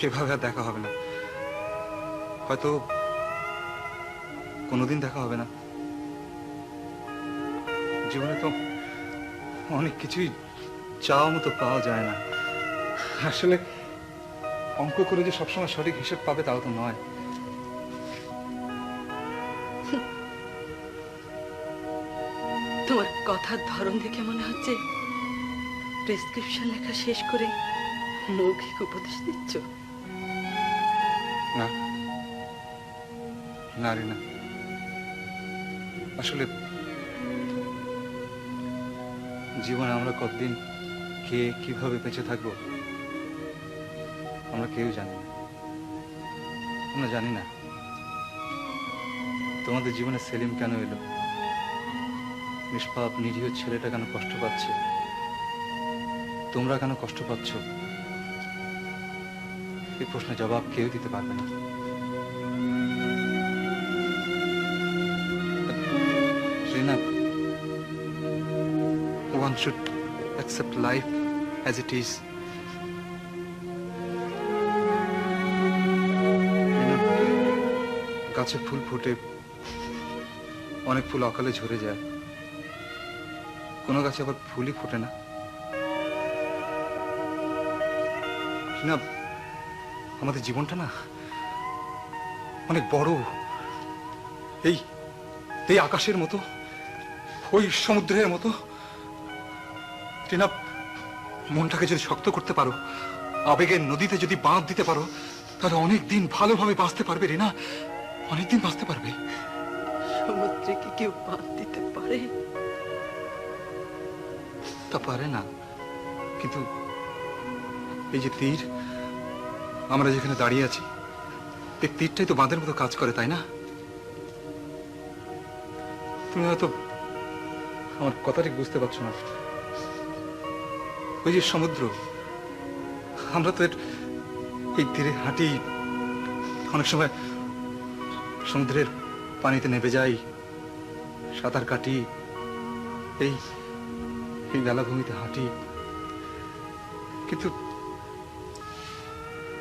এভাবে আর দেখা হবে না, হয়তো কোনোদিন দেখা হবে না। জীবনে তো অনেক কিছুই চাওয়া মতো পাওয়া যায় না। আসলে অঙ্ক করে যে সবসময় সঠিক হিসেব পাবে তাও তো নয়। তোমার কথার ধরন দেখে মনে হচ্ছে প্রেসক্রিপশন লেখা শেষ করে মৌখিক উপদেশ দিচ্ছ। না না রিনা, আসলে জীবনে আমরা কতদিন কে কিভাবে বেঁচে থাকবো আমরা কেউ জানি না। আমরা জানি না তোমাদের জীবনে সেলিম কেন এলো, নিষ্পাপ নিরীহ ছেলেটা কেন কষ্ট পাচ্ছে, তোমরা কেন কষ্ট পাচ্ছ, এই প্রশ্নের জবাব কেউ দিতে পারবে না। রিনা, one should accept life as it is. গাছে ফুল ফোটে, অনেক ফুল অকালে ঝরে যায়, কোনো গাছে আবার ফুলই ফোটে না। না, আমাদের জীবনটা না অনেক বড়, এই এই আকাশের মতো, ওই সমুদ্রের মতো। টিনা, মনটাকে যদি শক্ত করতে পারো, আবেগের নদীতে যদি বাঁধ দিতে পারো, তাহলে অনেক দিন ভালোভাবে বাঁচতে পারবে রিনা, অনেকদিন বাঁচতে পারবে। সমুদ্রে কি কেউ বাঁধ দিতে পারে? তা পারে না, কিন্তু এই যে তীর, আমরা যেখানে দাঁড়িয়ে আছি, এই তীরটাই তো বাঁধের মতো কাজ করে, তাই না? তুমি হয়তো আমার কথা ঠিক বুঝতে পারছো না। ওই যে সমুদ্র, আমরা তো এই তীরে হাঁটি, অনেক সময় সমুদ্রের পানিতে নেমে যাই, সাঁতার কাটি, এই এই বেলাভূমিতে হাঁটি, কিন্তু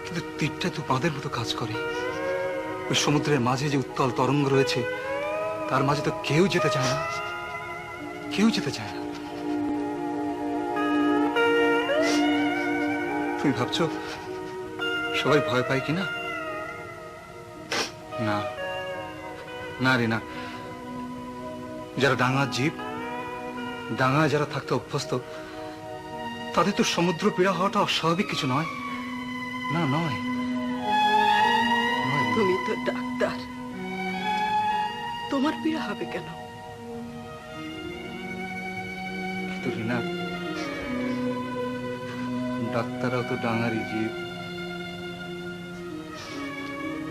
কিন্তু তীরটা তো বাঁধের মতো কাজ করে। ওই সমুদ্রের মাঝে যে উত্তাল তরঙ্গ রয়েছে, তার মাঝে তো কেউ যেতে চায় না, কেউ যেতে চায় না। তুমি ভাবছো সবাই ভয় পায় কিনা? না না রে না, যারা ডাঙার জীব, ডাঙায় যারা থাকতে অভ্যস্ত, তাদের তো সমুদ্র পীড়া হওয়াটা অস্বাভাবিক কিছু নয়। না, নয়। তুমি তো ডাক্তার, তোমার পীড়া হবে কেন? কিন্তু রিনা, ডাক্তাররাও তো ডাঙারই জীব,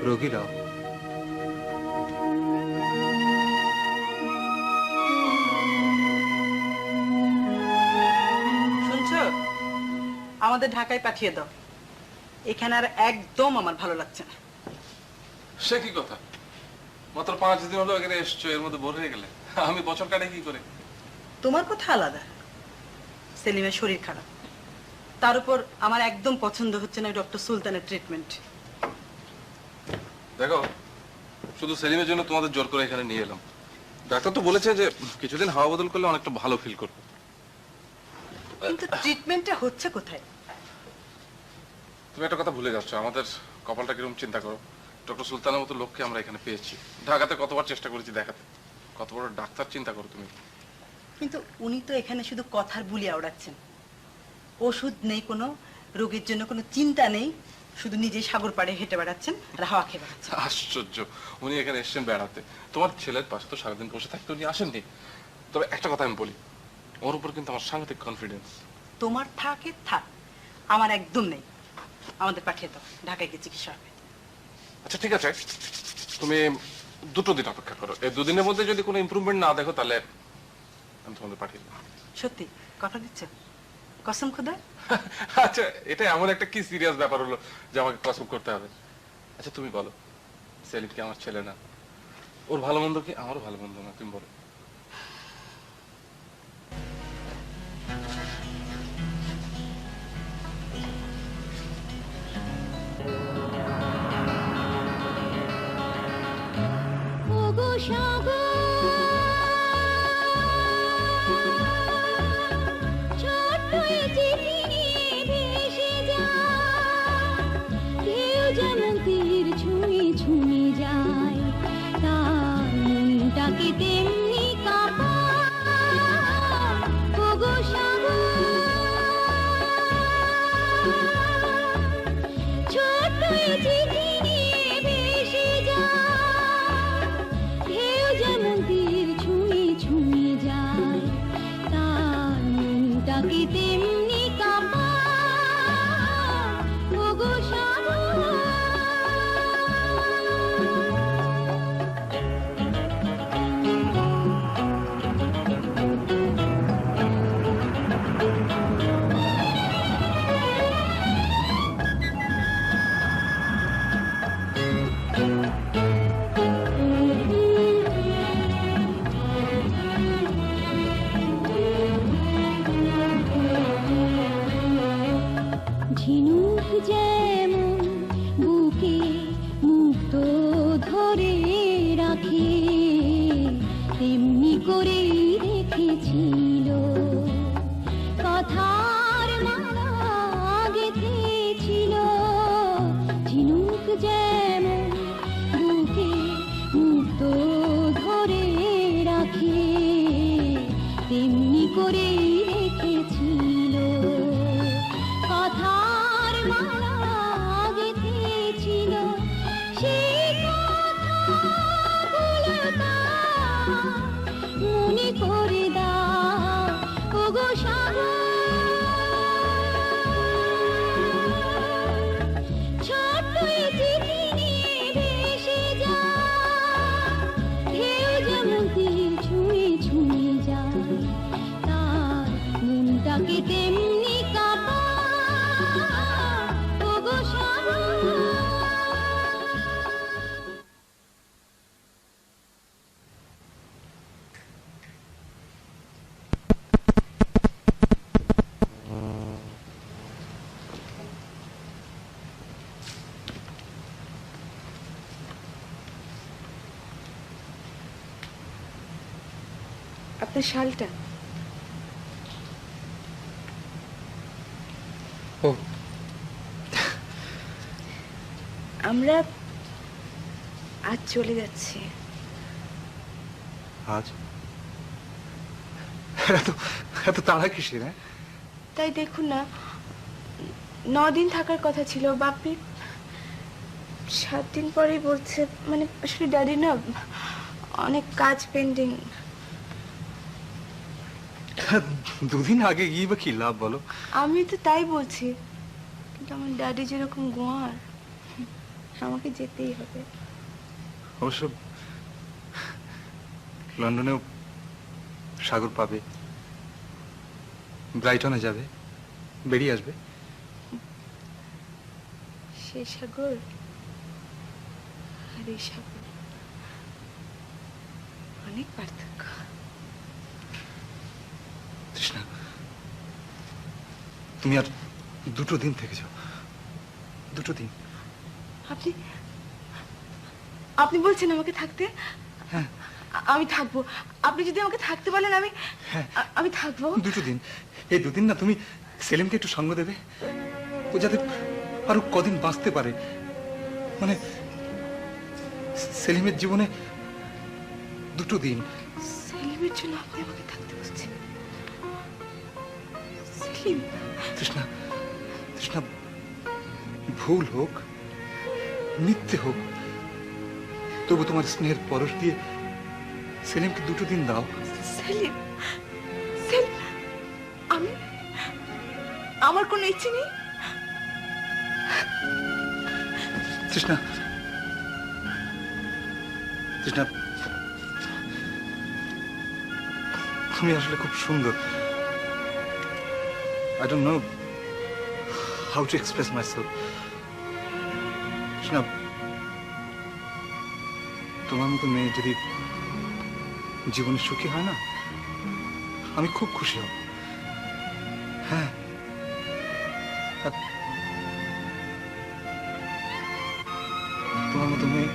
রোগীরাও। শুনছো, আমাদের ঢাকায় পাঠিয়ে দাও, এখানে আর একদম আমার ভালো লাগছে না। সে কি কথা, মাত্র 5 দিন হলো এখানে এসছো, এর মধ্যে বোর হয়ে গেলে? আমি বছর কাটে কি করে? তোমার কথা আলাদা, সেলিমের শরীর খারাপ, তার উপর আমার একদম পছন্দ হচ্ছে না ডক্টর সুলতানের ট্রিটমেন্ট। দেখো, শুধু সেলিমের জন্য তোমাদের জোর করে এখানে নিয়ে এলাম। ডাক্তার তো বলেছে যে কিছুদিন হাওয়া বদল করলে অনেকটা ভালো ফিল করবে। কিন্তু ট্রিটমেন্টটা হচ্ছে কোথায়? তুমি একটা কথা ভুলে যাচ্ছ, আমাদের কপালটা কিরকম চিন্তা করো। ডক্টর সুলতানের মতো লোককে আমরা এখানে পেয়েছি। ঢাকাতে কতবার চেষ্টা করেছি দেখাতে, কত বড় ডাক্তার চিন্তা করো তুমি। কিন্তু উনি তো এখানে শুধু কথার বুলিয়া ওড়াচ্ছেন, ওষুধ নেই কোনো, রোগীর জন্য কোনো চিন্তা নেই, শুধু নিজেই সাগর পাড়ে হেঁটে বেড়াচ্ছেন আর হাওয়া খেয়ে বেড়াচ্ছেন। আশ্চর্য, উনি এখানে এসেছেন বেড়াতে, তোমার ছেলের পাশে তো সারাদিন বসে থাকতে উনি আসেননি। তবে একটা কথা আমি বলি, ওর উপর কিন্তু আমার সাংঘাতিক কনফিডেন্স। তোমার থাকে থাক, আমার একদম নেই। আমাদের পাঠিয়ে দাও, ঢাকায় গিয়ে চিকিৎসা হবে। আচ্ছা ঠিক আছে, তুমি 2 দিন অপেক্ষা করো। এই 2 দিনের মধ্যে যদি কোনো ইমপ্রুভমেন্ট না দেখো, তাহলে আমি তোমাদের পাঠিয়ে দেবো। সত্যি কথা দিচ্ছ? কসম খোদা? আচ্ছা, এটা এমন একটা কি সিরিয়াস ব্যাপার হলো যে আমাকে কসম করতে হবে? আচ্ছা তুমি বলো, সেলিম কি আমার ছেলে না? ওর ভালো মন্দ কি আমারও ভালো মন্দ না? তুমি বলো। ছোট্ট এই চিঠি নিয়ে ভেসে যায়, কেউ যেমন তীর ছুঁয়ে ছুঁয়ে যায়, তার মনটাকে তেমনি কাঁপায়। ওগো সাগর, ছোট্ট এই চিঠি নিয়ে ভেসে যায়, কেউ যেমন তীর ছুঁয়ে ছুঁয়ে যায়, তার মনটাকে তেমনি কাঁপায়। ওগো সাগর, ঝিনুক যেমন বুকে মুক্ত ধরে রাখে, তেমনি করেই রেখেছিল কথার মালা গেঁথেছিল। ঝিনুক যেমন বুকে মুক্ত ধরে রাখে, তেমনি করেই রেখেছিল কথার মালা গেঁথেছিল। সেই কথাগুলো তার মনে করে দাও ওগো সাগর। ছোট্ট এই চিঠি নিয়ে ভেসে যায়, কেউ যেমন তীর ছুঁয়ে ছুঁয়ে যায়, তার মনটাকে তেমনি কাঁপায়। ওগো সাগর, আপনার শালটা ও আমরা আজ চলে যাচ্ছি। আজ এত এত তাড়া কিসের? হ্যাঁ, তাই দেখুন না, 9 দিন থাকার কথা ছিল, বাপি 7 দিন পরেই বলছে। মানে আসলে ড্যাডি না অনেক কাজ পেন্ডিং। দুদিন আগে গিয়ে বা কি লাভ বলো? আমি তো তাই বলছি, কিন্তু আমার ড্যাডি যেরকম গোয়ার, আমাকে যেতেই হবে। অবশ্য লন্ডনেও সাগর পাবে, ব্রাইটনে যাবে, বেরিয়ে আসবে। সে সাগর আর এই সাগর অনেক পার্থক্য। তৃষ্ণা, তুমি আর 2 দিন থেকে যাও, 2 দিন। আপনি আপনি বলছেন আমাকে থাকতে? হ্যাঁ, আমি থাকবো। আপনি যদি আমাকে থাকতে বলেন আমি হ্যাঁ, আমি থাকবো। 2 দিন। এই 2 দিন না তুমি সেলিমকে একটু সঙ্গ দেবে, ও যাতে আরো কদিন বাঁচতে পারে। মানে সেলিমের জীবনে 2 দিন। সেলিমের জন্য আপনি আমাকে থাকতে বলছেন? সেলিম, তৃষ্ণা, তৃষ্ণা, ভুল হোক, মিথ্যে হোক, তবু তোমার স্নেহের পরশ দিয়ে সেলিমকে 2 দিন দাও। সেলিম, সেলিম, আমি আমার কোনো ইচ্ছে নেই। তৃষ্ণা, তৃষ্ণা, তুমি আসলে খুব সুন্দর। I don't know how to express myself. তৃষ্ণা, তোমার মতো মেয়ে যদি জীবনে সুখী হয় না, আমি খুব খুশি হব। হ্যাঁ, আর তোমার মতো মেয়ে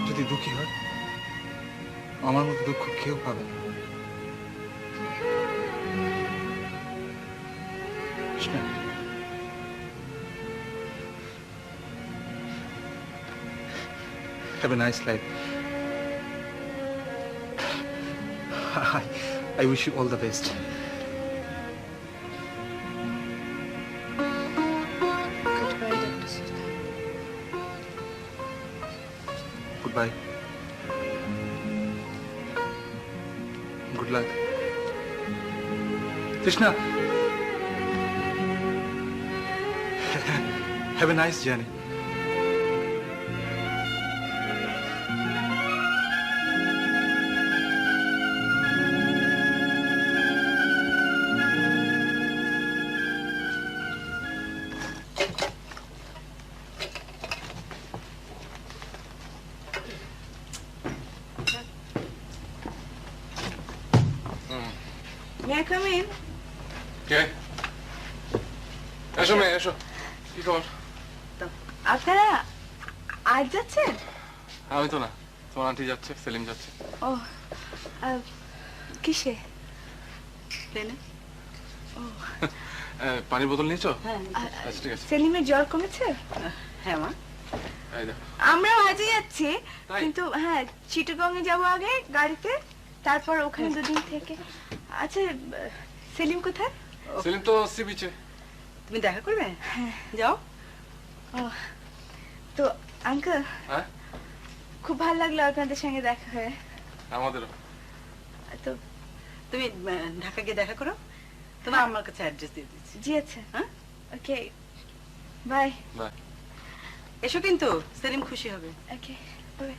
যদি দুঃখী হয়, আমার মতো দুঃখ কেউ পাবে না। Krishna, have a nice life. I wish you all the best. Goodbye, Dr. Sudha. Goodbye. Good luck. Krishna. Have a nice journey. May I come in? কে? এসো মেয়ে এসো। কি খবর? আপনারা আজ যাচ্ছেন? আমি তো না, তোমার আন্টি যাচ্ছে, সেলিম যাচ্ছে। ও কিসে? প্লেনে? পানির বোতল নিয়েছো? হ্যাঁ। আচ্ছা ঠিক আছে। সেলিমের জ্বর কমেছে? হ্যাঁ মা। এই দেখো। আমরাও আজই যাচ্ছি, তাই? কিন্তু হ্যাঁ চিটাগং এ যাবো আগে গাড়িতে, তারপর ওখানে দুদিন থেকে। আচ্ছা সেলিম কোথায়? সেলিম তো সি বিচে। তুমি দেখা করবে? যাও। ও তো আঙ্কেল, হ্যাঁ খুব ভালো লাগলো আপনাদের সঙ্গে দেখা হয়ে। আমাদেরও। তো তুমি ঢাকা গিয়ে দেখা করো, তোমার আমার কাছে অ্যাড্রেস দিয়ে দিচ্ছি। জি আচ্ছা, হ্যাঁ ওকে বাই। বাই। এসো কিন্তু, সেলিম খুশি হবে। Okay bye.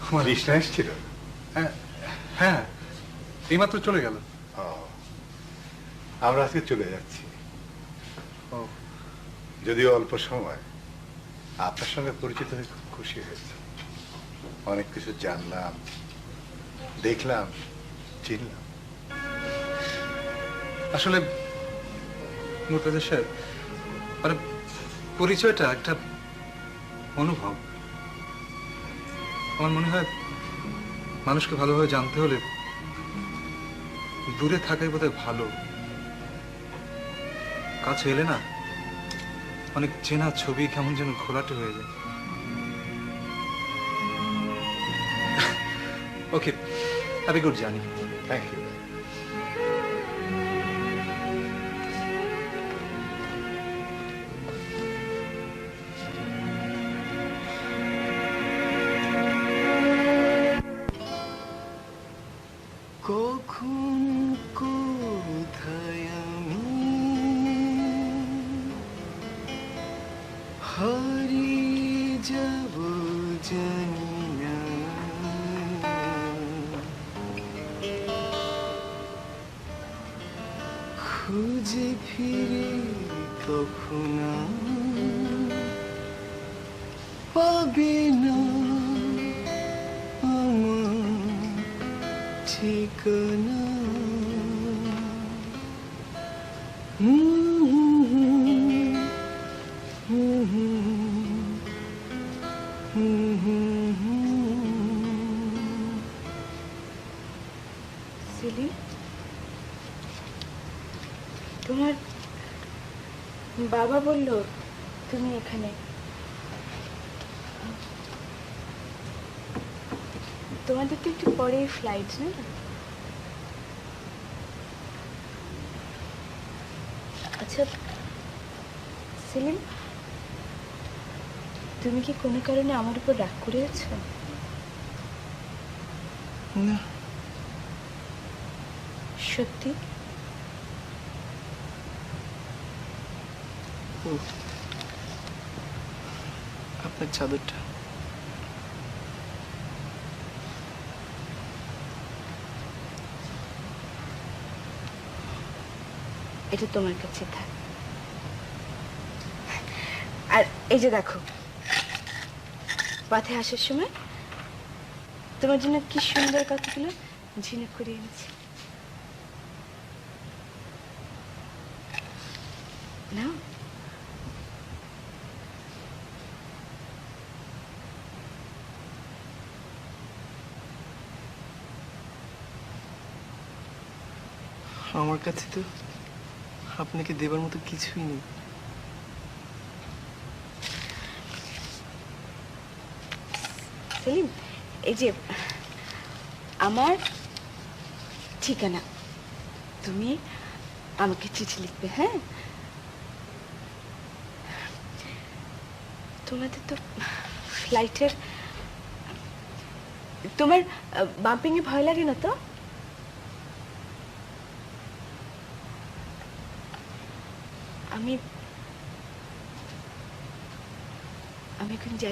আমার কৃষ্ণা এসেছিল? হ্যাঁ হ্যাঁ, এইমাত্র চলে গেল। আমরা আজকে চলে যাচ্ছি। ও, যদিও অল্প সময়, আপনার সঙ্গে পরিচিত হয়ে খুব খুশি হয়েছে। অনেক কিছু জানলাম, দেখলাম, চিনলাম। আসলে মুর্তজা সাহেব, মানে পরিচয়টা একটা অনুভব। আমার মনে হয় মানুষকে ভালোভাবে জানতে হলে দূরে থাকাই বোধহয় ভালো। কাছে এলে না অনেক চেনা ছবি কেমন যেন ঘোলাটে হয়ে যায়। Okay, have a good journey. Thank you. কখন কোথায় আমি হারিয়ে যাব জানি না, খুঁজে ফিরে কখন পাবে না আমার ঠিকানা। সেলিম, তোমার বাবা বলল তুমি এখানে। তোমাদের তো একটু পরেই ফ্লাইট, না? আচ্ছা সেলিম, তুমি কি কোনো কারণে আমার উপর রাগ করে আছো? না, সত্যি? আপনার চাদরটা এটা তোমার কাছে থাক। আর এই যে দেখো, পথে আসার সময় তোমার জন্য কি সুন্দর কথাগুলো ঝিনুক করে এনেছি। নাও। আমার কাছে তো আপনাকে দেবার মতো কিছুই নেই। সেলিম, এই যে আমার ঠিকানা, তুমি আমাকে চিঠি লিখবে। হ্যাঁ, তোমাদের তো ফ্লাইটের, তোমার বাম্পিং এ ভয় লাগে না তো? আমি এখন যাই।